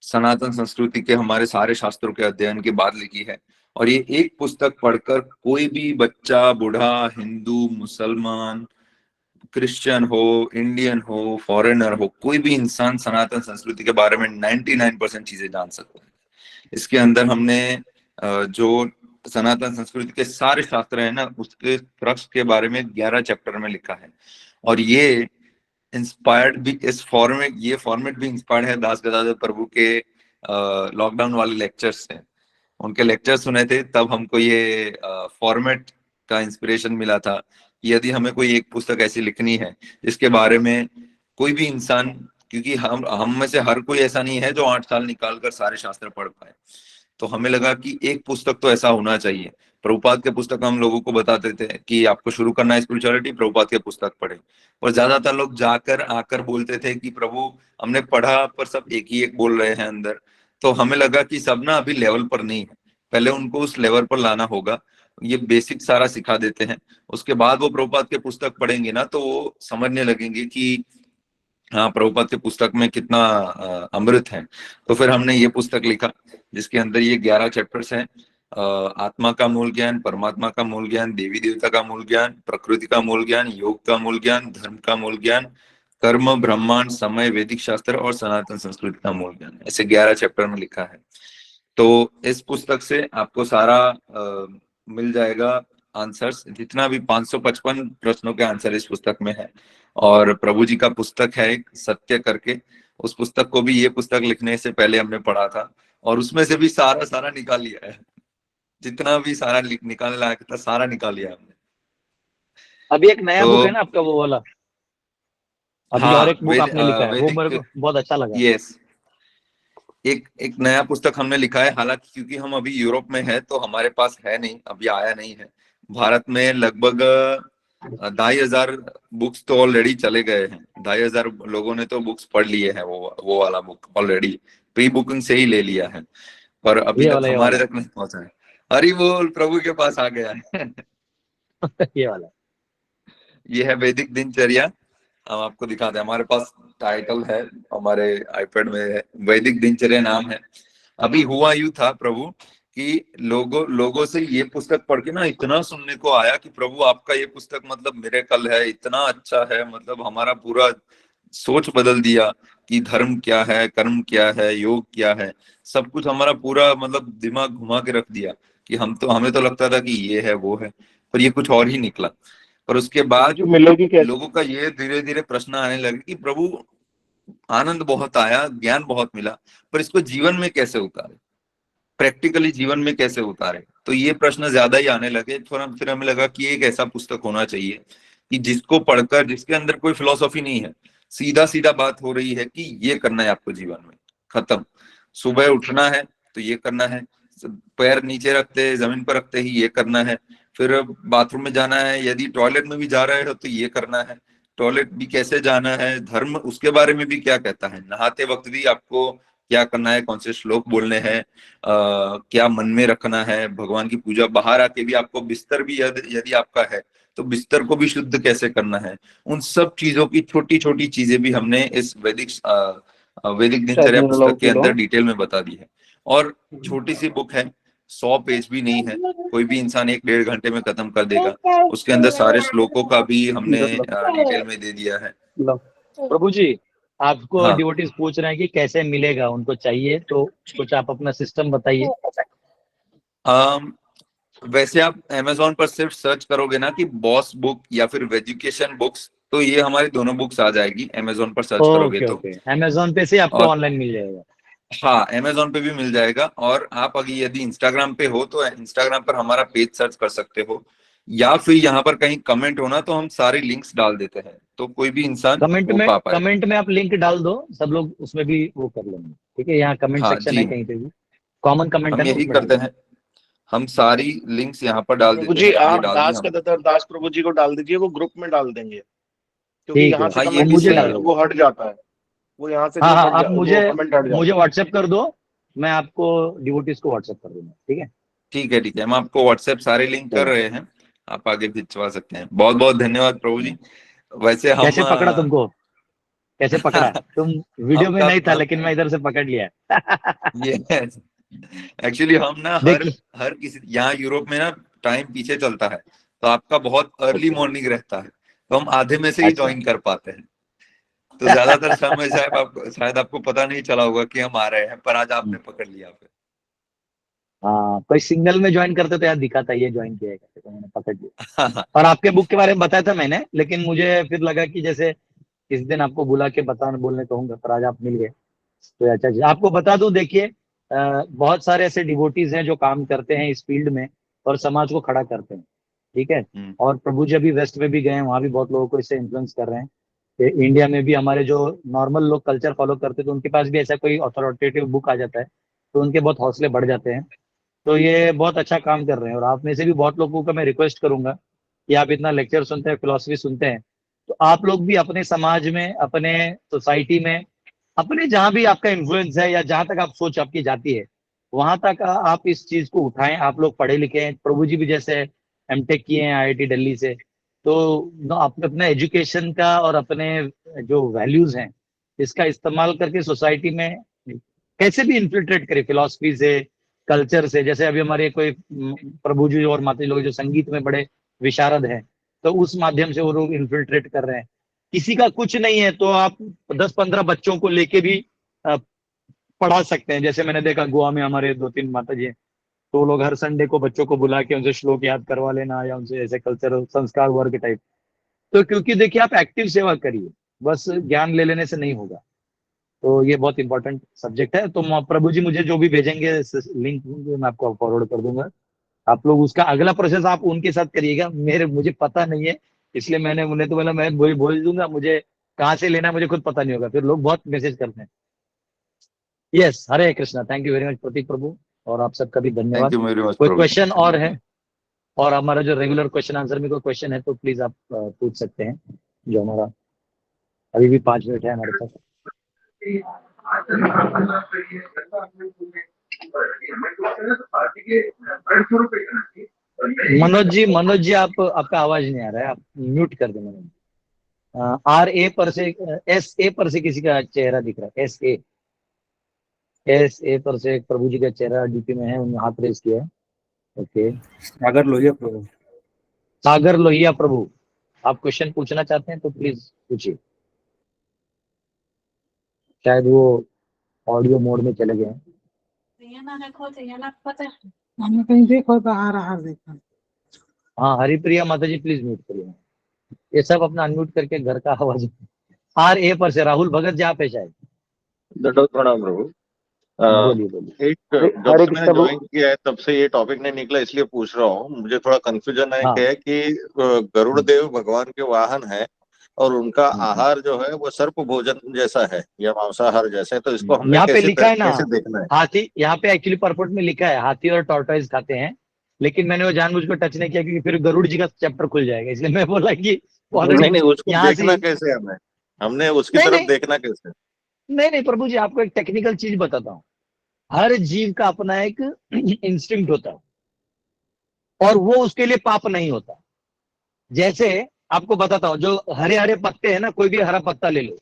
Speaker 4: सनातन संस्कृति के हमारे सारे शास्त्रों के अध्ययन के बाद लिखी है। और ये एक पुस्तक पढ़कर कोई भी बच्चा, बूढ़ा, हिंदू, मुसलमान, क्रिश्चियन हो, इंडियन हो, फॉरेनर हो, कोई भी इंसान सनातन संस्कृति के बारे में 99% चीजें जान सकता है। इसके अंदर हमने जो सनातन संस्कृति के सारे शास्त्र है ना, उसके वृक्ष के बारे में 11 चैप्टर में लिखा है। और ये इंस्पायर्ड भी, इस फॉर्मेट, ये फॉर्मेट भी इंस्पायर्ड है दास गदाधर प्रभु के लॉकडाउन वाले लेक्चर्स से। उनके लेक्चर सुने थे तब हमको ये फॉर्मेट का इंस्पिरेशन मिला था कि यदि हमें कोई एक पुस्तक ऐसी लिखनी है जिसके बारे में कोई भी इंसान, क्योंकि हम में से हर कोई ऐसा नहीं है जो 8 साल निकाल कर सारे शास्त्र पढ़ पाए, तो हमें लगा कि एक पुस्तक तो ऐसा होना चाहिए। प्रभुपाद के पुस्तक हम लोगों को बताते थे कि आपको शुरू करना है स्पिरिचुअलिटी, प्रभुपाद के पुस्तक पढ़े। और ज्यादातर लोग जाकर आकर बोलते थे कि प्रभु हमने पढ़ा पर सब एक ही एक बोल रहे हैं अंदर। तो हमें लगा कि सब ना अभी लेवल पर नहीं है, पहले उनको उस लेवल पर लाना होगा। ये बेसिक सारा सिखा देते हैं, उसके बाद वो प्रभुपाद के पुस्तक पढ़ेंगे ना तो वो समझने लगेंगे कि हाँ, प्रभुपाद के पुस्तक में कितना अमृत है। तो फिर हमने ये पुस्तक लिखा जिसके अंदर ये 11 चैप्टर्स हैं। आत्मा का मूल ज्ञान, परमात्मा का मूल ज्ञान, देवी देवता का मूल ज्ञान, प्रकृति का मूल ज्ञान, योग का मूल ज्ञान, धर्म का मूल ज्ञान, कर्म, ब्रह्मांड, समय, वैदिक शास्त्र और सनातन संस्कृति का मूल ज्ञान, ऐसे 11 चैप्टर में लिखा है। तो इस पुस्तक से आपको सारा मिल जाएगा आंसर्स, जितना भी 555 प्रश्नों के आंसर इस पुस्तक में है। और प्रभु जी का पुस्तक है एक सत्य करके, उस पुस्तक को भी ये पुस्तक लिखने से पहले हमने पढ़ा था, और उसमें से भी सारा सारा निकाल लिया है। जितना भी सारा निकालने लायक था सारा निकाल लिया हमने।
Speaker 1: अभी एक नया
Speaker 4: तो
Speaker 1: बुक है ना आपका वो वाला, अभी और
Speaker 4: हाँ,
Speaker 1: एक बुक आपने लिखा है, वो मेरे
Speaker 4: वैदिक,
Speaker 1: को बहुत अच्छा लगा।
Speaker 4: यस, एक एक नया पुस्तक हमने लिखा है। हालांकि क्योंकि हम अभी यूरोप में है तो हमारे पास है नहीं, अभी आया नहीं है। भारत में लगभग 2,500 बुक्स तो ऑलरेडी चले गए हैं। 2,500 लोगों ने तो बुक्स पढ़ लिए हैं, वो वाला बुक ऑलरेडी प्री बुकिंग से ही ले लिया है, पर अभी
Speaker 1: ये
Speaker 4: तक
Speaker 1: वाला, ये
Speaker 4: हमारे
Speaker 1: वाला।
Speaker 4: तक नहीं पहुंचा है। हरि बोल, प्रभु के पास आ गया है।
Speaker 1: ये वाला।
Speaker 4: ये है वैदिक दिनचर्या। हम आपको दिखाते हैं, हमारे पास टाइटल है, हमारे आईपैड में है, वैदिक दिनचर्या नाम है। अभी हुआ यूं था प्रभु कि लोगों से ये पुस्तक पढ़ के ना इतना सुनने को आया कि प्रभु आपका ये पुस्तक मतलब मिरेकल है, इतना अच्छा है, मतलब हमारा पूरा सोच बदल दिया कि धर्म क्या है, कर्म क्या है, योग क्या है, सब कुछ हमारा पूरा मतलब दिमाग घुमा के रख दिया कि हमें तो लगता था कि ये है वो है, पर ये कुछ और ही निकला। पर उसके बाद
Speaker 5: जो मिलेगी कैसे?
Speaker 4: लोगों का ये धीरे धीरे प्रश्न आने लगे कि प्रभु आनंद बहुत आया, ज्ञान बहुत मिला, पर इसको जीवन में कैसे उतारे, प्रैक्टिकली जीवन में कैसे उतारे। तो ये प्रश्न ज्यादा ही आने लगे। फिर हमें लगा कि एक ऐसा पुस्तक होना चाहिए कि जिसको पढ़कर, जिसके अंदर कोई फिलॉसफी नहीं है, सीधा सीधा बात हो रही है कि ये करना है आपको जीवन में, खत्म। सुबह उठना है तो ये करना है, पैर नीचे रखते जमीन पर रखते ही ये करना है, फिर बाथरूम में जाना है, यदि टॉयलेट में भी जा रहे हो तो ये करना है, टॉयलेट भी कैसे जाना है, धर्म उसके बारे में भी क्या कहता है, नहाते वक्त भी आपको क्या करना है, कौन से श्लोक बोलने हैं, क्या मन में रखना है, भगवान की पूजा, बाहर आके भी आपको बिस्तर भी यदि आपका है तो बिस्तर को भी शुद्ध कैसे करना है, उन सब चीजों की छोटी छोटी चीजें भी हमने इस वैदिक दिनचर्या पुस्तक के अंदर डिटेल में बता दी है। और छोटी सी बुक है, 100 पेज भी नहीं है, कोई भी इंसान 1-1.5 घंटे में खत्म कर देगा। उसके अंदर सारे श्लोकों का भी हमने डिटेल में दे दिया है।
Speaker 1: प्रभु जी, आपको
Speaker 4: हाँ।
Speaker 1: डिवोटीज पूछ रहे हैं कि कैसे मिलेगा, उनको चाहिए तो कुछ आप अपना सिस्टम बताइए।
Speaker 4: वैसे आप Amazon पर सिर्फ सर्च करोगे ना कि बॉस बुक या फिर एजुकेशन बुक्स, तो ये हमारी दोनों बुक्स आ जाएगी Amazon पर सर्च करोगे तो।
Speaker 1: ओके, Amazon पे से आपको
Speaker 4: और
Speaker 1: ऑनलाइन मिल जाएगा।
Speaker 4: हाँ, Amazon पे भी मिल जाएगा। और आप अगर यदि Instagram पे हो तो Instagram पर हमारा पेज सर्च कर सकते हो, या फिर यहाँ पर कहीं कमेंट होना तो हम सारे लिंक्स डाल देते हैं, तो कोई भी इंसान वो पा पाएगा।
Speaker 1: कमेंट में आप लिंक डाल दो, सब लोग उसमें भी वो कर लेंगे। ठीक है, यहाँ कमेंट
Speaker 4: हाँ
Speaker 1: सेक्शन
Speaker 4: जी,
Speaker 1: है, कहीं पे भी कॉमन कमेंट
Speaker 4: हम
Speaker 1: है ना,
Speaker 4: यही
Speaker 1: उसमें
Speaker 4: करते
Speaker 1: डाल
Speaker 4: हैं, हम सारी लिंक्स यहाँ पर डाल
Speaker 5: प्रभु
Speaker 4: देते
Speaker 5: जी,
Speaker 4: हैं। ये
Speaker 5: आप
Speaker 4: डाल दी
Speaker 5: दास
Speaker 4: हम।
Speaker 5: दास प्रभु जी को डाल दीजिए, वो ग्रुप में डाल देंगे, क्योंकि
Speaker 1: ठीक
Speaker 5: यहाँ
Speaker 1: है,
Speaker 5: से
Speaker 4: हाँ, ये
Speaker 1: वो
Speaker 5: कमेंट
Speaker 4: भी
Speaker 1: मुझे
Speaker 4: सही
Speaker 1: डाल
Speaker 4: है।
Speaker 1: दो।
Speaker 5: वो हट जाता है, वो यहाँ से
Speaker 1: हाँ
Speaker 5: जो
Speaker 1: हाँ, आप
Speaker 5: वो कमेंट हट
Speaker 1: मुझे
Speaker 5: जाता है।
Speaker 1: व्हाट्सएप कर दो, मैं आपको डिवोटीज को व्हाट्सएप कर दूंगा। ठीक है,
Speaker 4: ठीक है, ठीक है, हम आपको व्हाट्सएप सारे लिंक कर
Speaker 1: चलो।
Speaker 4: रहे हैं, आप आगे भिजवा सकते हैं। बहुत बहुत धन्यवाद प्रभु जी। वैसे हम
Speaker 1: कैसे पकड़ा तुमको, कैसे पकड़ा? तुम वीडियो
Speaker 4: हम
Speaker 1: में नहीं था, लेकिन मैं इधर से पकड़ लिया।
Speaker 4: ये एक्चुअली हम ना
Speaker 1: देखिए,
Speaker 4: हर किसी, यहाँ यूरोप में ना टाइम पीछे चलता है, तो आपका बहुत अर्ली
Speaker 1: ओके,
Speaker 4: मॉर्निंग रहता है, तो हम आधे में से ही
Speaker 1: अच्छा।
Speaker 4: ज्वाइन कर पाते हैं। तो ज्यादातर समय शायद आपको पता नहीं चला होगा कि हम आ रहे हैं, पर आज आपने पकड़ लिया फिर।
Speaker 1: हाँ, कोई सिंगल में ज्वाइन करते तो यार दिखाता ये ज्वाइन किया है करके, तो मैंने पकड़ लिया।
Speaker 4: हाँ,
Speaker 1: और आपके बुक के बारे में बताया था मैंने, लेकिन मुझे फिर लगा कि जैसे इस दिन आपको बुला के बताने बोलने कहूंगा, पर आज आप मिल गए तो अच्छा जी। आपको बता दूं, देखिए, बहुत सारे ऐसे डिवोटीज हैं जो काम करते हैं इस फील्ड में और समाज को खड़ा करते हैं। ठीक है, और प्रभु जी अभी वेस्ट में भी गए हैं, वहां भी बहुत लोगों को इससे इन्फ्लुएंस कर रहे हैं। इंडिया में भी हमारे जो नॉर्मल लोग कल्चर फॉलो करते हैं, तो उनके पास भी ऐसा कोई अथॉरिटेटिव बुक आ जाता है, तो उनके बहुत हौसले बढ़ जाते हैं। तो ये बहुत अच्छा काम कर रहे हैं। और आप में से भी बहुत लोगों को मैं रिक्वेस्ट करूंगा कि आप इतना लेक्चर सुनते हैं, फिलोसफी सुनते हैं, तो आप लोग भी अपने समाज में, अपने सोसाइटी में, अपने जहां भी आपका इन्फ्लुएंस है या जहां तक आप सोच आपकी जाती है, वहां तक आप इस चीज को उठाएं। आप लोग पढ़े लिखे हैं, प्रभु जी भी जैसे एमटेक किए हैं IIT दिल्ली से, तो आप अपने एजुकेशन का और अपने जो वैल्यूज हैं इसका इस्तेमाल करके सोसाइटी में कैसे भी इन्फिल्ट्रेट करें, फिलोसफी से, कल्चर से। जैसे अभी हमारे कोई प्रभु जी और माता जी लोग जो संगीत में बड़े विशारद हैं, तो उस माध्यम से वो लोग इन्फिल्ट्रेट कर रहे हैं। किसी का कुछ नहीं है तो आप 10-15 बच्चों को लेके भी अ, पढ़ा सकते हैं। जैसे मैंने देखा गोवा में हमारे 2-3 माता जी हैं, तो वो लोग हर संडे को बच्चों को बुला के उनसे श्लोक याद करवा लेना, या उनसे ऐसे कल्चरल संस्कार वर्ग टाइप। तो क्योंकि देखिए, आप एक्टिव सेवा करिए, बस ज्ञान ले लेने से नहीं होगा। तो ये बहुत इंपॉर्टेंट सब्जेक्ट है। तो प्रभु जी मुझे जो भी भेजेंगे लिंक, मैं आपको फॉरवर्ड कर दूंगा। आप लोग उसका अगला प्रोसेस आप उनके साथ करिएगा, मुझे पता नहीं है, इसलिए मैंने उन्हें तो बोला मैं बोल दूंगा, मुझे कहाँ से लेना है मुझे खुद पता नहीं होगा, फिर लोग बहुत मैसेज करते हैं। Yes, Hare Krishna, thank you very much Prateek प्रभु, और आप सबका भी
Speaker 4: थैंक
Speaker 1: धन्यवाद।
Speaker 4: यू वेरी मच
Speaker 1: कोई
Speaker 4: प्रभु
Speaker 1: क्वेश्चन और
Speaker 4: जी।
Speaker 1: है? और हमारा जो रेगुलर क्वेश्चन आंसर में कोई क्वेश्चन है तो प्लीज आप पूछ सकते हैं, जो हमारा अभी भी 5 मिनट है हमारे पास। मनोज जी आपका आवाज नहीं आ रहा है, आप म्यूट कर देना। RA पर से, SA पर से किसी का चेहरा दिख रहा है, SA पर से एक प्रभु जी का चेहरा DP में है, उन्होंने हाथ रेस किया है। ओके,
Speaker 6: सागर लोहिया प्रभु।
Speaker 1: सागर लोहिया प्रभु, आप क्वेश्चन पूछना चाहते हैं तो प्लीज पूछिए। शायद वो ऑडियो मोड में चले गए हैं।
Speaker 6: हमने कहीं देखो तो हार देखा।
Speaker 1: हाँ, हरिप्रिया माता जी प्लीज म्यूट करिए। ये सब अपना अनम्यूट करके घर का आवाज। RA पर से राहुल भगत जहाँ पे शायद।
Speaker 5: दंडवत प्रणाम प्रभु।
Speaker 1: बोलिए बोलिए।
Speaker 5: एक
Speaker 7: हरे
Speaker 5: जब
Speaker 7: हरे
Speaker 5: से मैंने
Speaker 7: कृष्ण प्रभु।
Speaker 5: ज्वाइन किया है तब से ये टॉपिक नहीं निकला, इसलिए पूछ रहा हूँ। मुझे थोड़ा कंफ्यूजन है
Speaker 1: हाँ।
Speaker 5: कि गरुड़ देव भगवान के वाहन है और उनका
Speaker 1: हम्म।
Speaker 5: आहार जो है वो सर्प भोजन जैसा है या मांसाहार जैसा है, तो इसको हमें
Speaker 1: यहाँ पे लिखा है ना,
Speaker 5: कैसे देखना है?
Speaker 1: हाथी, यहाँ पे एक्चुअली परपोर्ट में लिखा है हाथी और टॉर्टोइज खाते हैं, लेकिन मैंने वो जानबूझ कर टच नहीं किया क्योंकि फिर गरुड़ जी का चैप्टर खुल जाएगा, इसलिए मैं बोला कि
Speaker 5: नहीं
Speaker 1: ऑलरेडी
Speaker 5: नहीं, उसको
Speaker 1: यहाँ से
Speaker 5: देखना कैसे हमें, हमने उसकी
Speaker 1: नहीं
Speaker 5: तरफ
Speaker 1: नहीं
Speaker 5: देखना कैसे?
Speaker 1: नहीं नहीं प्रभु जी, आपको एक टेक्निकल चीज बताता हूँ। हर जीव का अपना एक इंस्टिंक्ट होता है और वो उसके लिए पाप नहीं होता। जैसे आपको बताता हूँ, जो हरे हरे पत्ते हैं ना, कोई भी हरा पत्ता ले लो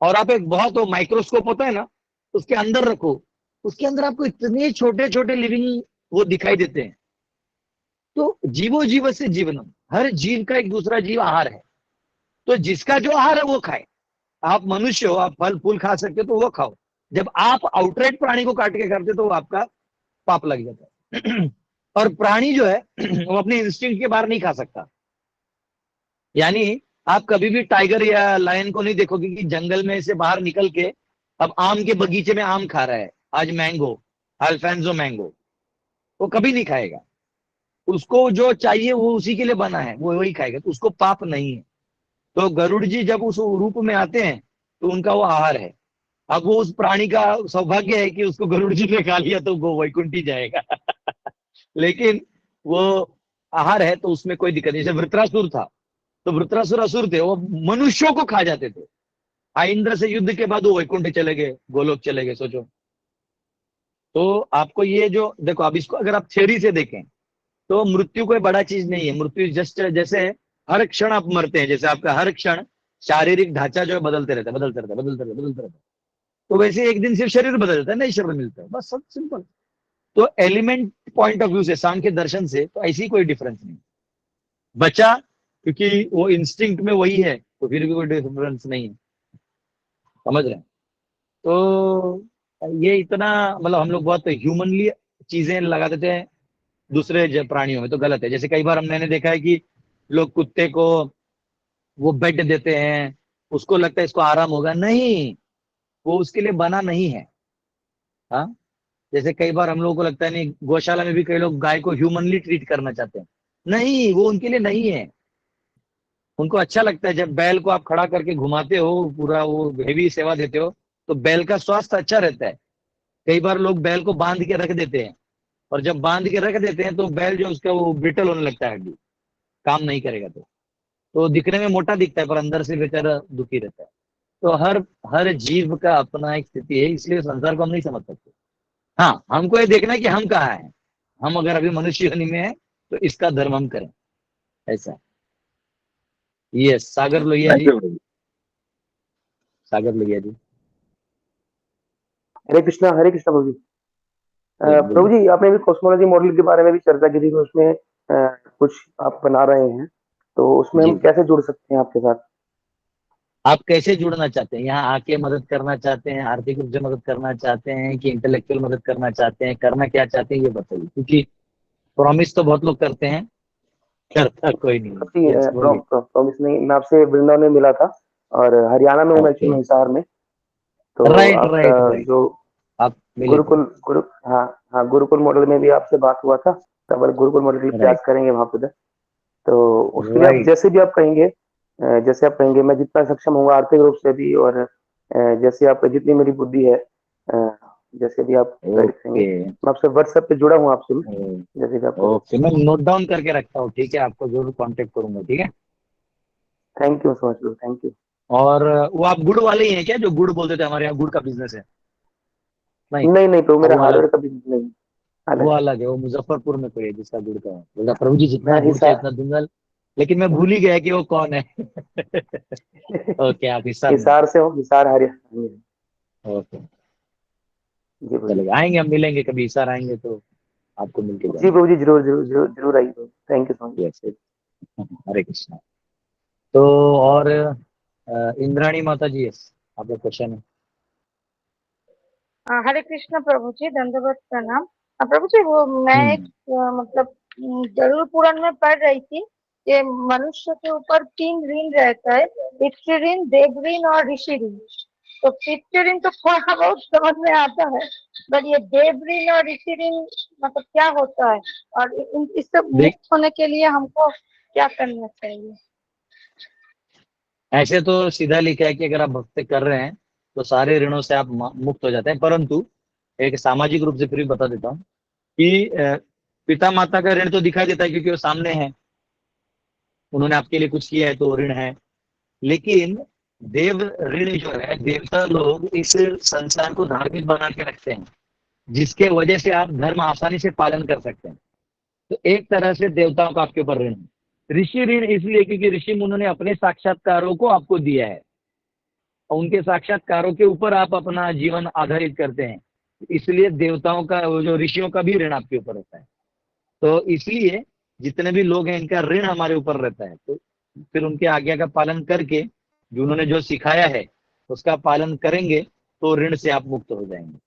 Speaker 1: और आप एक बहुत वो माइक्रोस्कोप होता है ना, उसके अंदर रखो, उसके अंदर आपको इतने छोटे छोटे लिविंग वो दिखाई देते हैं। तो जीवो जीव से जीवनम, हर जीव का एक दूसरा जीव आहार है। तो जिसका जो आहार है वो खाए। आप मनुष्य हो, आप फल फूल खा सकते हो तो वो खाओ। जब आप आउटराइट प्राणी को काट के करते तो वो आपका पाप लग जाता है। और प्राणी जो है वो अपने इंस्टिंक्ट के बाहर नहीं खा सकता। यानी आप कभी भी टाइगर या लायन को नहीं देखोगे कि जंगल में से बाहर निकल के अब आम के बगीचे में आम खा रहा है, आज मैंगो, अल्फेंजो मैंगो, वो कभी नहीं खाएगा। उसको जो चाहिए वो उसी के लिए बना है, वो वही खाएगा, तो उसको पाप नहीं है। तो गरुड़ जी जब उस रूप में आते हैं तो उनका वो आहार है। अब वो उस प्राणी का सौभाग्य है कि उसको गरुड़ जी ने खा लिया तो वो वैकुंठी जाएगा। लेकिन वो आहार है तो उसमें कोई दिक्कत नहीं। जैसे वृत्रासुर था, तो वृत्रासुर असुर थे, वो मनुष्यों को खा जाते थे। इंद्र से युद्ध के बाद वो वैकुंठ चले गए, गोलोक चले गए, सोचो। तो आपको ये जो देखो, अब इसको अगर आप थ्योरी से देखें तो मृत्यु कोई बड़ा चीज नहीं है। मृत्यु जस्ट जैसे हर क्षण आप मरते हैं, जैसे आपका हर क्षण शारीरिक ढांचा जो है बदलते रहता है, बदलते रहता है, बदलते रहता है, बदलते रहता है। तो वैसे एक दिन सिर्फ शरीर बदल जाता है, नई शरीर मिलता है, बस सब सिंपल। तो एलिमेंट पॉइंट ऑफ व्यू से, सांख्य दर्शन से, तो ऐसी कोई डिफरेंस नहीं बचा, क्योंकि वो इंस्टिंक्ट में वही है, तो फिर भी कोई डिफरेंस नहीं है। समझ रहे हैं? तो ये इतना मतलब हम लोग बहुत ह्यूमनली चीजें लगा देते हैं दूसरे प्राणियों में, तो गलत है। जैसे कई बार मैंने देखा है कि लोग कुत्ते को वो बेड देते हैं, उसको लगता है इसको आराम होगा, नहीं, वो उसके लिए बना नहीं है। हाँ, जैसे कई बार हम लोगों को लगता है, नहीं, गौशाला में भी कई लोग गाय को ह्यूमनली ट्रीट करना चाहते हैं, नहीं, वो उनके लिए नहीं है। उनको अच्छा लगता है जब बैल को आप खड़ा करके घुमाते हो, पूरा वो हेवी सेवा देते हो, तो बैल का स्वास्थ्य अच्छा रहता है। कई बार लोग बैल को बांध के रख देते हैं, और जब बांध के रख देते हैं तो बैल जो उसका वो ब्रिटल होने लगता है, हड्डी काम नहीं करेगा। तो दिखने में मोटा दिखता है पर अंदर से बेचारा दुखी रहता है। तो हर हर जीव का अपना एक स्थिति है, इसलिए संसार को हम नहीं समझ सकते। हाँ, हमको ये देखना है कि हम कहाँ हैं। हम अगर अभी मनुष्य योनि में है तो इसका धर्म हम करें, ऐसा। ये सागर लोहिया
Speaker 5: थैंक
Speaker 1: जी,
Speaker 5: यू।
Speaker 1: सागर लोहिया जी,
Speaker 7: हरे कृष्णा प्रभु जी। प्रभु
Speaker 1: बोलिए।
Speaker 7: जी, आपने भी कॉस्मोलॉजी मॉडल के बारे में भी चर्चा की थी कि उसमें कुछ आप बना रहे हैं, तो उसमें हम
Speaker 1: जी,
Speaker 7: कैसे जुड़ सकते हैं आपके साथ?
Speaker 1: आप कैसे जुड़ना चाहते हैं? यहाँ आके मदद करना चाहते हैं, आर्थिक रूप से मदद करना चाहते हैं, कि इंटेलेक्चुअल मदद करना चाहते हैं, करना क्या चाहते हैं ये बताइए, क्योंकि प्रॉमिस तो बहुत लोग करते हैं, करता कोई नहीं है। यस, बोलिए।
Speaker 7: प्रॉमिस नहीं, मैं आपसे वृंदावन में मिला था और हरियाणा में हूँ
Speaker 1: ओके,
Speaker 7: एक्चुअली, हिसार में। तो
Speaker 1: राइट
Speaker 7: आपका
Speaker 1: राइट राइट,
Speaker 7: जो
Speaker 1: आप मिले थे।
Speaker 7: हाँ हाँ, गुरुकुल मॉडल में भी आपसे बात हुआ था, तब गुरुकुल मॉडल के लिए
Speaker 1: राइट
Speaker 7: प्रयास करेंगे वहां पे। तो उसके लिए आप
Speaker 1: राइट।
Speaker 7: जैसे भी आप कहेंगे, जैसे आप कहेंगे, मैं जितना सक्षम होऊंगा आर्थिक रूप से भी, और जैसे आप जितनी मेरी बुद्धि है, जैसे भी आप गाइड करेंगे,
Speaker 1: ओके
Speaker 7: मैं आपसे व्हाट्सएप पे जुड़ा हूँ आपसे भी, जैसे भी आपको।
Speaker 1: ओके, मैं नोट डाउन करके रखता हूँ, ठीक है, आपको जरूर कांटेक्ट करूंगा, ठीक है।
Speaker 7: Thank you so much, thank you.
Speaker 1: और वो आप गुड़ वाले ही हैं क्या, जो गुड़ बोलते थे? हमारे यहाँ गुड़ का बिजनेस है। नहीं,
Speaker 7: नहीं नहीं, तो मेरा
Speaker 1: वो अलग,
Speaker 7: हार्डवेयर का बिजनेस नहीं,
Speaker 1: वो
Speaker 7: अलग है।
Speaker 1: अलग है, वो मुजफ्फरपुर में कोई है जिसका गुड़ का है। बोला प्रभु जी जितना
Speaker 7: मैं
Speaker 1: गुड़ चाहिए
Speaker 7: हिसार
Speaker 1: इतना दूंगा, लेकिन मैं भूल ही गया कि वो कौन है। ओके, आप हिसार में।
Speaker 7: हिसार से हूँ, हिसार हरियाणा।
Speaker 1: ओके,
Speaker 7: जी प्रभु जी।
Speaker 1: चलेगा, आएंगे, हम मिलेंगे कभी, हिसार आएंगे तो आपको मिलके
Speaker 7: जी
Speaker 1: जाएंगे।
Speaker 7: प्रभु जी, जरूर जरूर जरूर जरूर आइए। Thank you so much.
Speaker 1: Yes, Hare Krishna. तो, और इंद्राणी माता जी, यस, आपका क्वेश्चन है।
Speaker 8: हरे कृष्ण प्रभु जी, दंडवत प्रणाम। प्रभु जी, वो मैं एक मतलब गरुड़ पुराण में पढ़ रही थी कि मनुष्य के ऊपर 3 ऋण रहता है, पितृ ऋण, देव ऋण और ऋषि ऋण। तो पितृ ऋण तो थोड़ा बहुत समझ में आता है, बट ये देव ऋण और ऋषि ऋण मतलब क्या होता है, और इससे
Speaker 1: देख
Speaker 8: मुक्त होने के लिए हमको क्या करना चाहिए?
Speaker 1: ऐसे तो सीधा लिखा है कि अगर आप भक्ति कर रहे हैं तो सारे ऋणों से आप मुक्त हो जाते हैं, परंतु एक सामाजिक रूप से फिर भी बता देता हूँ कि पिता माता का ऋण तो दिखाई देता है क्योंकि वो सामने है, उन्होंने आपके लिए कुछ किया है तो ऋण है। लेकिन देव ऋण जो है, देवता लोग इस संसार को धार्मिक बना के रखते हैं, जिसके वजह से आप धर्म आसानी से पालन कर सकते हैं। तो एक तरह से देवताओं का आपके ऊपर ऋण है। ऋषि ऋण इसलिए क्योंकि ऋषि मुनों ने अपने साक्षात्कारों को आपको दिया है और उनके साक्षात्कारों के ऊपर आप अपना जीवन आधारित करते हैं, इसलिए देवताओं का, वो जो ऋषियों का भी ऋण आपके ऊपर रहता है। तो इसलिए जितने भी लोग हैं इनका ऋण हमारे ऊपर रहता है। तो फिर उनके आज्ञा का पालन करके जो उन्होंने जो सिखाया है उसका पालन करेंगे तो ऋण से आप मुक्त हो जाएंगे।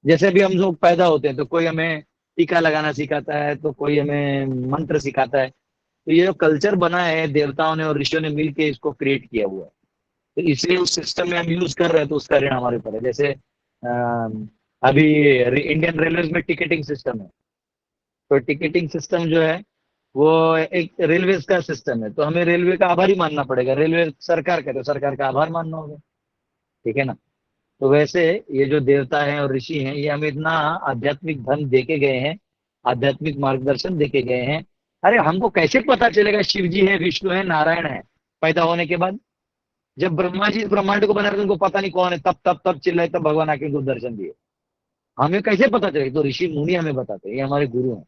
Speaker 1: जैसे भी हम लोग पैदा होते हैं तो कोई हमें टीका लगाना सिखाता है, तो कोई हमें मंत्र सिखाता है। तो ये जो कल्चर बना है देवताओं ने और ऋषियों ने मिलकर इसको क्रिएट किया हुआ है, तो इसलिए उस सिस्टम में हम यूज कर रहे हैं तो उसका ऋण हमारे ऊपर है। जैसे अभी इंडियन रेलवे में टिकटिंग सिस्टम है, तो टिकटिंग सिस्टम जो है वो एक रेलवे का सिस्टम है, तो हमें रेलवे का आभारी मानना पड़ेगा। रेलवे सरकार का, तो सरकार का आभार मानना होगा, ठीक है ना। तो वैसे ये जो देवता हैं और ऋषि हैं ये हमें इतना आध्यात्मिक धन देके गए हैं, आध्यात्मिक मार्गदर्शन देके गए हैं। अरे हमको कैसे पता चलेगा शिव जी है, विष्णु है, नारायण है पैदा होने के बाद? जब ब्रह्मा जी इस ब्रह्मांड को बना रहे थे उनको पता नहीं कौन है, तब तब तब चिल्लाए, तब भगवान आके उनको दर्शन दिए। हमें कैसे पता चलेगा? तो ऋषि मुनि हमें बताते हैं, ये हमारे गुरु हैं,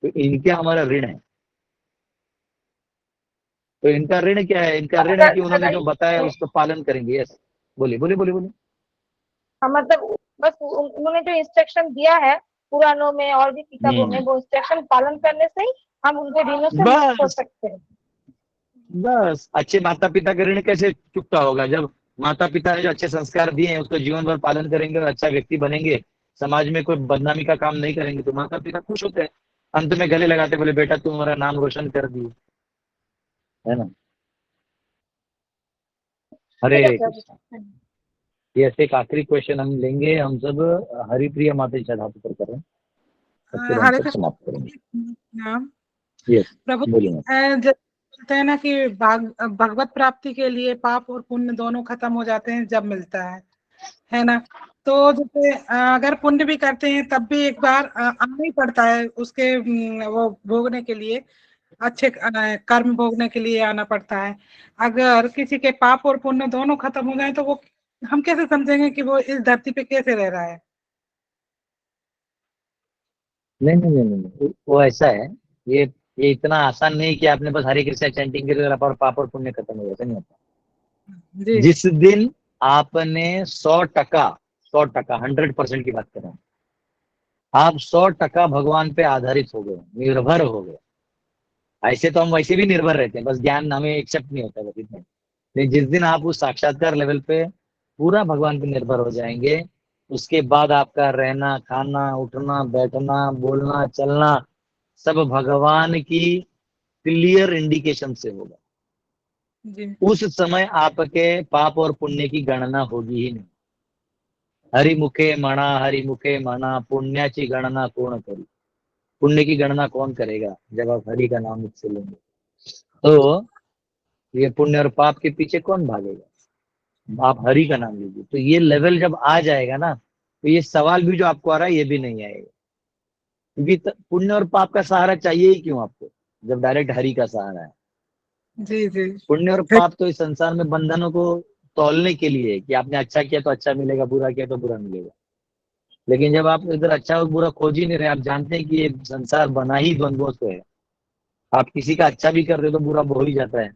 Speaker 1: तो इनके हमारा ऋण है। तो इनका ऋण क्या है? इनका ऋण है कि उन्होंने जो बताया उसको पालन करेंगे। यस, बोलिए बोलिए बोलिए बोलिए।
Speaker 8: मतलब बस उन्होंने जो इंस्ट्रक्शन दिया है पुराणों में और भी किताबों में, वो इंस्ट्रक्शन पालन करने से ही हम उनके ऋणों से मुक्त हो
Speaker 1: बस
Speaker 8: सकते हैं।
Speaker 1: बस अच्छे माता पिता का ऋण कैसे चुकता होगा? जब माता पिता ने जो अच्छे संस्कार दिए हैं उसको जीवन भर पालन करेंगे और अच्छा व्यक्ति बनेंगे, समाज में कोई बदनामी का काम नहीं करेंगे, तो माता पिता खुश होते हैं, अंत में गले लगाते, बोले बेटा तुम हमारा नाम रोशन कर दिए, है ना। हरे
Speaker 8: ठीक है प्रभु।
Speaker 1: कृष्ण। ये ऐसे एक आखिरी क्वेश्चन हम लेंगे, हम सब हरिप्रिय माता जी पर कर रहे हैं, और फिर हम
Speaker 6: हरे
Speaker 1: सब
Speaker 6: कृष्ण
Speaker 1: समाप्त करेंगे।
Speaker 6: नाम
Speaker 1: यस,
Speaker 6: प्रभु।
Speaker 1: बोलिए।
Speaker 6: जैसे बोलते हैं ना कि भगवत प्राप्ति के लिए पाप और पुण्य दोनों खत्म हो जाते हैं जब मिलता है ना। तो जैसे अगर पुण्य भी करते हैं तब भी एक बार आना ही पड़ता है उसके वो भोगने के लिए, अच्छे कर्म भोगने के लिए आना पड़ता है। अगर किसी के पाप और पुण्य दोनों खत्म हो गए तो वो हम कैसे समझेंगे कि वो इस धरती पे कैसे रह रहा है?
Speaker 1: नहीं नहीं नहीं नहीं, वो ऐसा है, ये इतना आसान नहीं कि आपने बस हरे कृष्णा चैंटिंग के लिए पाप और पुण्य खत्म हो जाता, नहीं होता।
Speaker 6: जी
Speaker 1: जिस दिन आपने 100% 100% की बात कर रहे हैं, आप 100% भगवान पे आधारित हो गए, निर्भर हो गए। ऐसे तो हम वैसे भी निर्भर रहते हैं, बस ज्ञान हमें एक्सेप्ट नहीं होता, बस इतना। लेकिन जिस दिन आप उस साक्षात्कार लेवल पे पूरा भगवान पे निर्भर हो जाएंगे, उसके बाद आपका रहना, खाना, उठना, बैठना, बोलना, चलना सब भगवान की क्लियर इंडिकेशन से होगा।
Speaker 6: जी
Speaker 1: उस समय आपके पाप और पुण्य की गणना होगी ही नहीं। हरिमुखे म्हणा पुण्याची गणना कौन करी? पुण्य की गणना कौन करेगा जब आप हरि का नाम मुझसे लेंगे? तो ये पुण्य और पाप के पीछे कौन भागेगा? आप हरि का नाम लीजिए। तो ये लेवल जब आ जाएगा ना, तो ये सवाल भी जो आपको आ रहा है ये भी नहीं आएगा, क्योंकि पुण्य और पाप का सहारा चाहिए ही क्यों आपको, जब डायरेक्ट हरि का सहारा है।
Speaker 6: जी जी
Speaker 1: पुण्य और पाप तो इस संसार में बंधनों को तौलने के लिए है कि आपने अच्छा किया तो अच्छा मिलेगा, बुरा किया तो बुरा मिलेगा। लेकिन जब आप इधर अच्छा और बुरा खोज ही नहीं रहे, आप जानते हैं कि ये संसार बना ही द्वंद्वों से है। आप किसी का अच्छा भी कर रहे तो बुरा हो ही जाता है,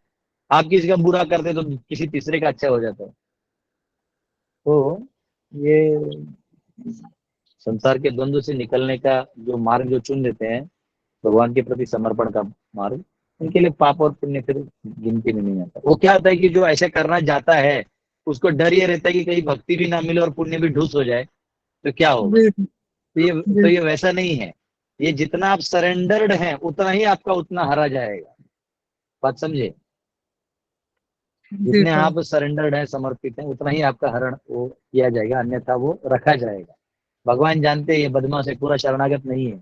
Speaker 1: आप किसी का बुरा करते तो किसी तीसरे का अच्छा हो जाता है। तो ये संसार के द्वंद्व से निकलने का जो मार्ग जो चुन लेते हैं, भगवान के प्रति समर्पण का मार्ग, उनके लिए पाप और पुण्य फिर गिनती में नहीं आता। वो क्या होता है कि जो ऐसा करना चाहता है उसको डर ये रहता है कि कहीं भक्ति भी ना मिले और पुण्य भी ढूस हो जाए, तो क्या होगा?
Speaker 6: जी
Speaker 1: तो
Speaker 6: जी
Speaker 1: ये वैसा नहीं है। ये जितना आप सरेंडर्ड हैं उतना ही आपका उतना हरा जाएगा। बात समझे?
Speaker 6: जी
Speaker 1: जितने
Speaker 6: प्रभु।
Speaker 1: आप सरेंडर्ड हैं, समर्पित हैं, उतना ही आपका हरण वो किया जाएगा, अन्यथा वो रखा जाएगा। भगवान जानते हैं ये बदमाश है, पूरा शरणागत नहीं है,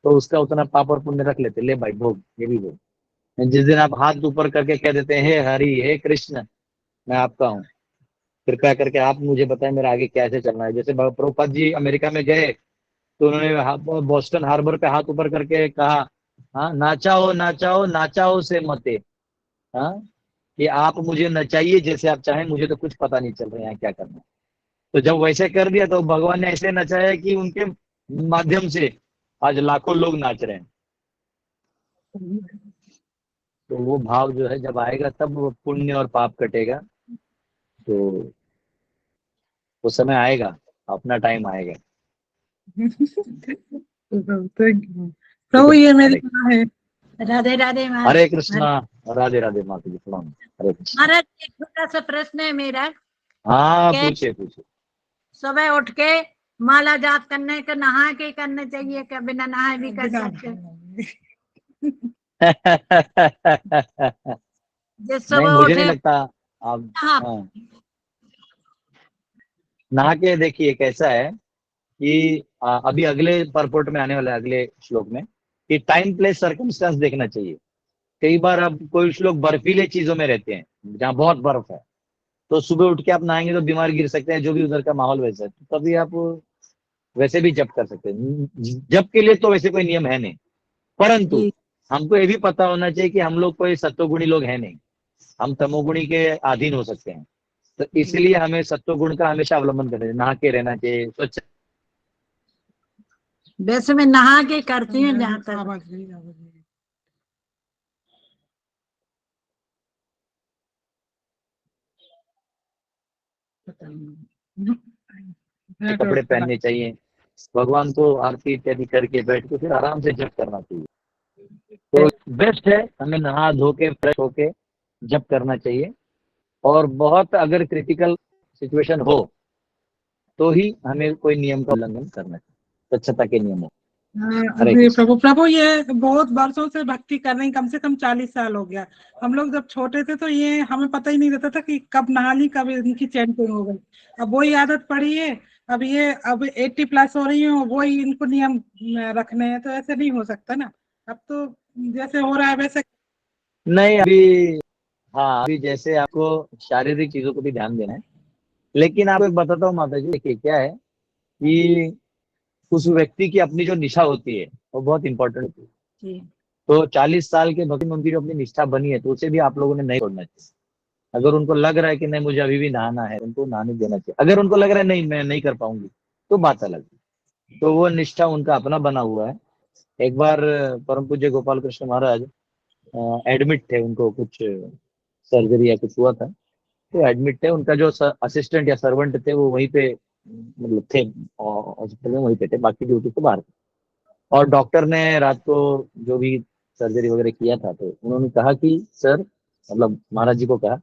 Speaker 1: तो उसका उतना पाप और पुण्य रख लेते, ले भाई भोग, ये भी भोग। जिस दिन आप हाथ ऊपर करके कह देते हैं हे हरि हे कृष्ण मैं आपका हूँ, कृपया करके आप मुझे बताएं मेरा आगे कैसे चलना है। जैसे प्रभुपाद जी अमेरिका में गए तो उन्होंने बोस्टन हार्बर पे हाथ ऊपर करके कहा, हाँ नाचाओ नाचाओ नाचाओ से मते, हाँ कि आप मुझे नचाइए जैसे आप चाहें, मुझे तो कुछ पता नहीं चल रहा है यहाँ क्या करना है। तो जब वैसे कर दिया तो भगवान ने ऐसे नचाया कि उनके माध्यम से आज लाखों लोग नाच रहे हैं। तो वो भाव जो है जब आएगा तब वो पुण्य और पाप कटेगा। तो वो समय आएगा, अपना टाइम आएगा।
Speaker 6: थैंक यू
Speaker 1: ठीक
Speaker 6: प्रभु।
Speaker 1: है,
Speaker 6: ये मेरी
Speaker 1: हरे
Speaker 6: माँ है।
Speaker 9: राधे राधे
Speaker 1: हरे कृष्णा, राधे राधे माता जी, प्रणाम, हरे कृष्णा।
Speaker 9: महाराज, एक छोटा सा प्रश्न है मेरा
Speaker 1: हाँ
Speaker 9: के
Speaker 1: पूछिए पूछिए।
Speaker 9: सुबह उठ के माला जाप करने के नहा के करने चाहिए क्या बिना नहाए भी कर सकते? जिस
Speaker 1: नहीं
Speaker 9: सुबह
Speaker 1: मुझे नहीं
Speaker 9: उठे
Speaker 1: लगता आप,
Speaker 9: हाँ
Speaker 1: हाँ नहा के देखिए कैसा है कि अभी अगले परपोर्ट में आने वाला है, अगले श्लोक में, कि टाइम प्लेस सर्कमस्टेंस देखना चाहिए। कई बार अब कोई श्लोक बर्फीले चीजों में रहते हैं जहाँ बहुत बर्फ है, तो सुबह उठ के आप नहाएंगे तो बीमार गिर सकते हैं, जो भी उधर का माहौल वैसा है, तो तभी आप वैसे भी जप कर सकते हैं। जप के लिए तो वैसे कोई नियम है नहीं, परंतु
Speaker 9: जी
Speaker 1: हमको ये भी पता होना चाहिए कि हम लोग कोई सत्वगुणी लोग हैं नहीं, हम तमोगुणी के अधीन हो सकते हैं। तो इसलिए हमें सत्वगुण का हमेशा अवलंबन करना चाहिए, नहा के रहना चाहिए, स्वच्छ
Speaker 9: वैसे मैं नहा के करती हूँ जहाँ तक।
Speaker 6: आवाज नहीं, आवाज नहीं। पता नहीं।
Speaker 1: कपड़े पहनने चाहिए, भगवान को आरती इत्यादि करके बैठ के फिर आराम से जप करना चाहिए। तो बेस्ट है हमें नहा धो के फ्रेश होके जप करना चाहिए। और बहुत अगर क्रिटिकल सिचुएशन हो तो ही हमें कोई नियम का उल्लंघन करना चाहिए, स्वच्छता के नियमों। हरे
Speaker 6: जी
Speaker 1: कृष्ण।
Speaker 6: प्रभु। प्रभु ये बहुत वर्षों से भक्ति कर रहे हैं, कम से कम 40 साल हो गया। हम लोग जब छोटे थे तो ये हमें पता ही नहीं रहता था कि कब नहा ली कब इनकी चेंटिंग हो गई। अब वही आदत पड़ी है। अब 80+ हो रही है, वही इनको नियम रखने हैं, तो ऐसे नहीं हो सकता ना। अब तो जैसे हो रहा है वैसे।
Speaker 1: नहीं अभी, हाँ अभी जैसे आपको शारीरिक चीजों को भी ध्यान देना है, लेकिन आपको एक बताता हूँ माता जी, देखिए क्या है कि उस व्यक्ति की अपनी जो निष्ठा होती है वो बहुत इंपॉर्टेंट होती है।
Speaker 9: जी
Speaker 1: तो 40 साल के भक्ति में उनकी जो अपनी निष्ठा बनी है तो उसे भी आप लोगों ने नहीं छोड़ना चाहिए। अगर उनको लग रहा है कि नहीं मुझे अभी भी नहाना है, उनको नहाने देना चाहिए। अगर उनको लग रहा है नहीं मैं नहीं कर पाऊंगी तो बात अलग है। तो वो निष्ठा उनका अपना बना हुआ है। एक बार परम पूज्य गोपाल कृष्ण महाराज एडमिट थे, उनको कुछ सर्जरी या कुछ हुआ था, तो एडमिट थे। उनका जो असिस्टेंट या सर्वेंट थे वो वहीं पे मतलब थे, हॉस्पिटल में वहीं पे थे, बाकी ड्यूटी से बाहर थे। और डॉक्टर ने रात को जो भी सर्जरी वगैरह किया था तो उन्होंने कहा कि सर, मतलब महाराज जी को कहा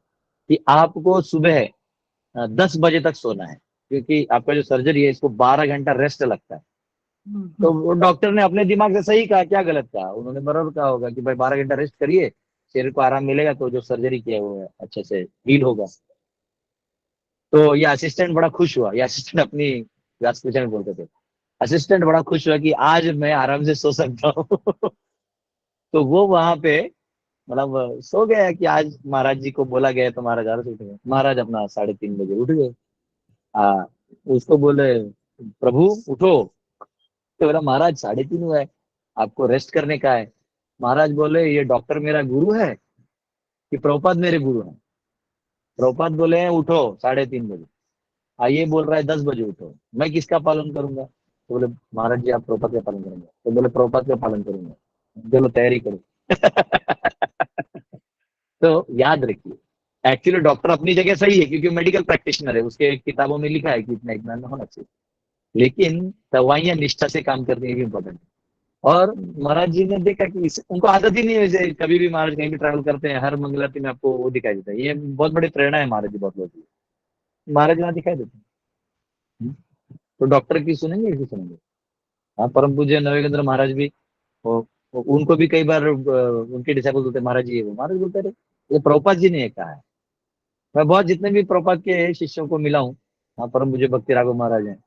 Speaker 1: कि आपको सुबह 10 बजे तक सोना है, क्योंकि आपका जो सर्जरी है इसको 12 घंटा रेस्ट लगता है। तो वो डॉक्टर ने अपने दिमाग से सही कहा, क्या गलत कहा? उन्होंने बराबर कहा होगा कि भाई 12 घंटा रेस्ट करिए, शरीर को आराम मिलेगा तो जो सर्जरी किया वो है अच्छे से हील होगा। तो ये असिस्टेंट बड़ा खुश हुआ, ये असिस्टेंट अपनी व्यास पूजा में बोलते थे, असिस्टेंट बड़ा खुश हुआ कि आज मैं आराम से सो सकता हूँ। तो वो वहां पे मतलब सो गया कि आज महाराज जी को बोला गया तो महाराज आरस उठ गए। महाराज अपना 3:30 बजे उठ गए। हाँ, उसको बोले प्रभु उठो, तो बोला महाराज 3:30 हुआ है, आपको रेस्ट करने का है। महाराज बोले ये डॉक्टर मेरा गुरु है कि प्रभुपाद मेरे गुरु हैं? प्रभुपाद बोले हैं उठो 3:30 बजे। ये बोल रहा है 10 बजे उठो, मैं किसका पालन करूंगा? तो बोले महाराज जी आप प्रभुपाद का पालन करेंगे? तो बोले प्रभुपाद का पालन करूंगा। चलो तैयारी करो। तो याद रखिए एक्चुअली डॉक्टर अपनी जगह सही है क्योंकि मेडिकल प्रैक्टिशनर है, उसके किताबों में लिखा है कि इतना इतना होना चाहिए, लेकिन दवाइयां निष्ठा से काम करनी भी इम्पोर्टेंट है। और महाराज जी ने देखा कि उनको आदत ही नहीं है, जैसे कभी भी महाराज कहीं भी ट्रैवल करते हैं हर मंगलाती में आपको वो दिखाई देता है। ये बहुत बड़ी प्रेरणा है महाराज जी बहुत लोगों की, महाराज वहां दिखाई देते हैं। तो डॉक्टर की सुनेंगे, इसकी सुनेंगे? हाँ, परम पूज्य नवेंद्र महाराज भी उनको भी कई बार उनके डिसाइबल बोलते महाराज जी, वो महाराज बोलते रहे ये प्रभुपाद जी ने ये कहा है। मैं बहुत जितने भी प्रभुपाद के शिष्यों को मिला हूँ, हाँ, परम पूज्य भक्ति राघव महाराज हैं,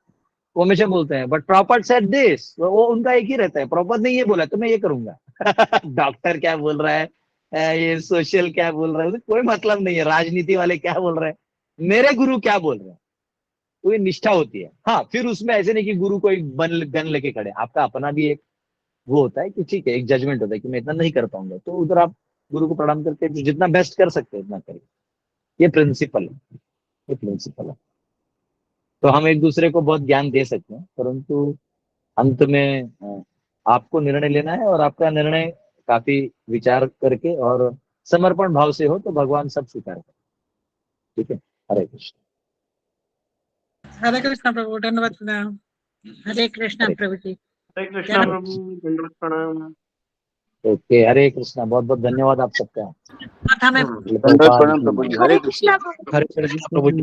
Speaker 1: वो हमेशा बोलते हैं बट प्रभुपाद सेड दिस, वो उनका एक ही रहता है, प्रभुपाद ने ये बोला तो मैं ये करूंगा। डॉक्टर क्या बोल रहा है, ये सोशल क्या बोल रहा है, उसे कोई मतलब नहीं है, राजनीति वाले क्या बोल रहे हैं, मेरे गुरु क्या बोल रहे हैं, तो ये निष्ठा होती है। हाँ, फिर उसमें ऐसे नहीं कि गुरु को एक गन लेके खड़े, आपका अपना भी एक वो होता है कि ठीक है, एक जजमेंट होता है कि मैं इतना नहीं कर पाऊंगा, तो उधर आप गुरु को प्रणाम करके जितना बेस्ट कर सकते हैं उतना करिए। ये प्रिंसिपल है, ये प्रिंसिपल है। तो हम एक दूसरे को बहुत ज्ञान दे सकते हैं, परंतु अंत में आपको निर्णय लेना है, और आपका निर्णय काफी विचार करके और समर्पण भाव से हो तो भगवान सब स्वीकार करें। ठीक है, हरे कृष्ण।
Speaker 6: हरे कृष्ण प्रभु, धन्यवाद प्रणाम।
Speaker 9: हरे कृष्णा प्रभु जी।
Speaker 10: हरे कृष्णा प्रभु, दंडवत प्रणाम।
Speaker 1: ओके, हरे कृष्णा, बहुत बहुत धन्यवाद आप सबका।
Speaker 9: हमें
Speaker 7: दंडवत प्रणाम प्रभु जी। हरे कृष्ण।
Speaker 8: हरे कृष्ण प्रभु जी।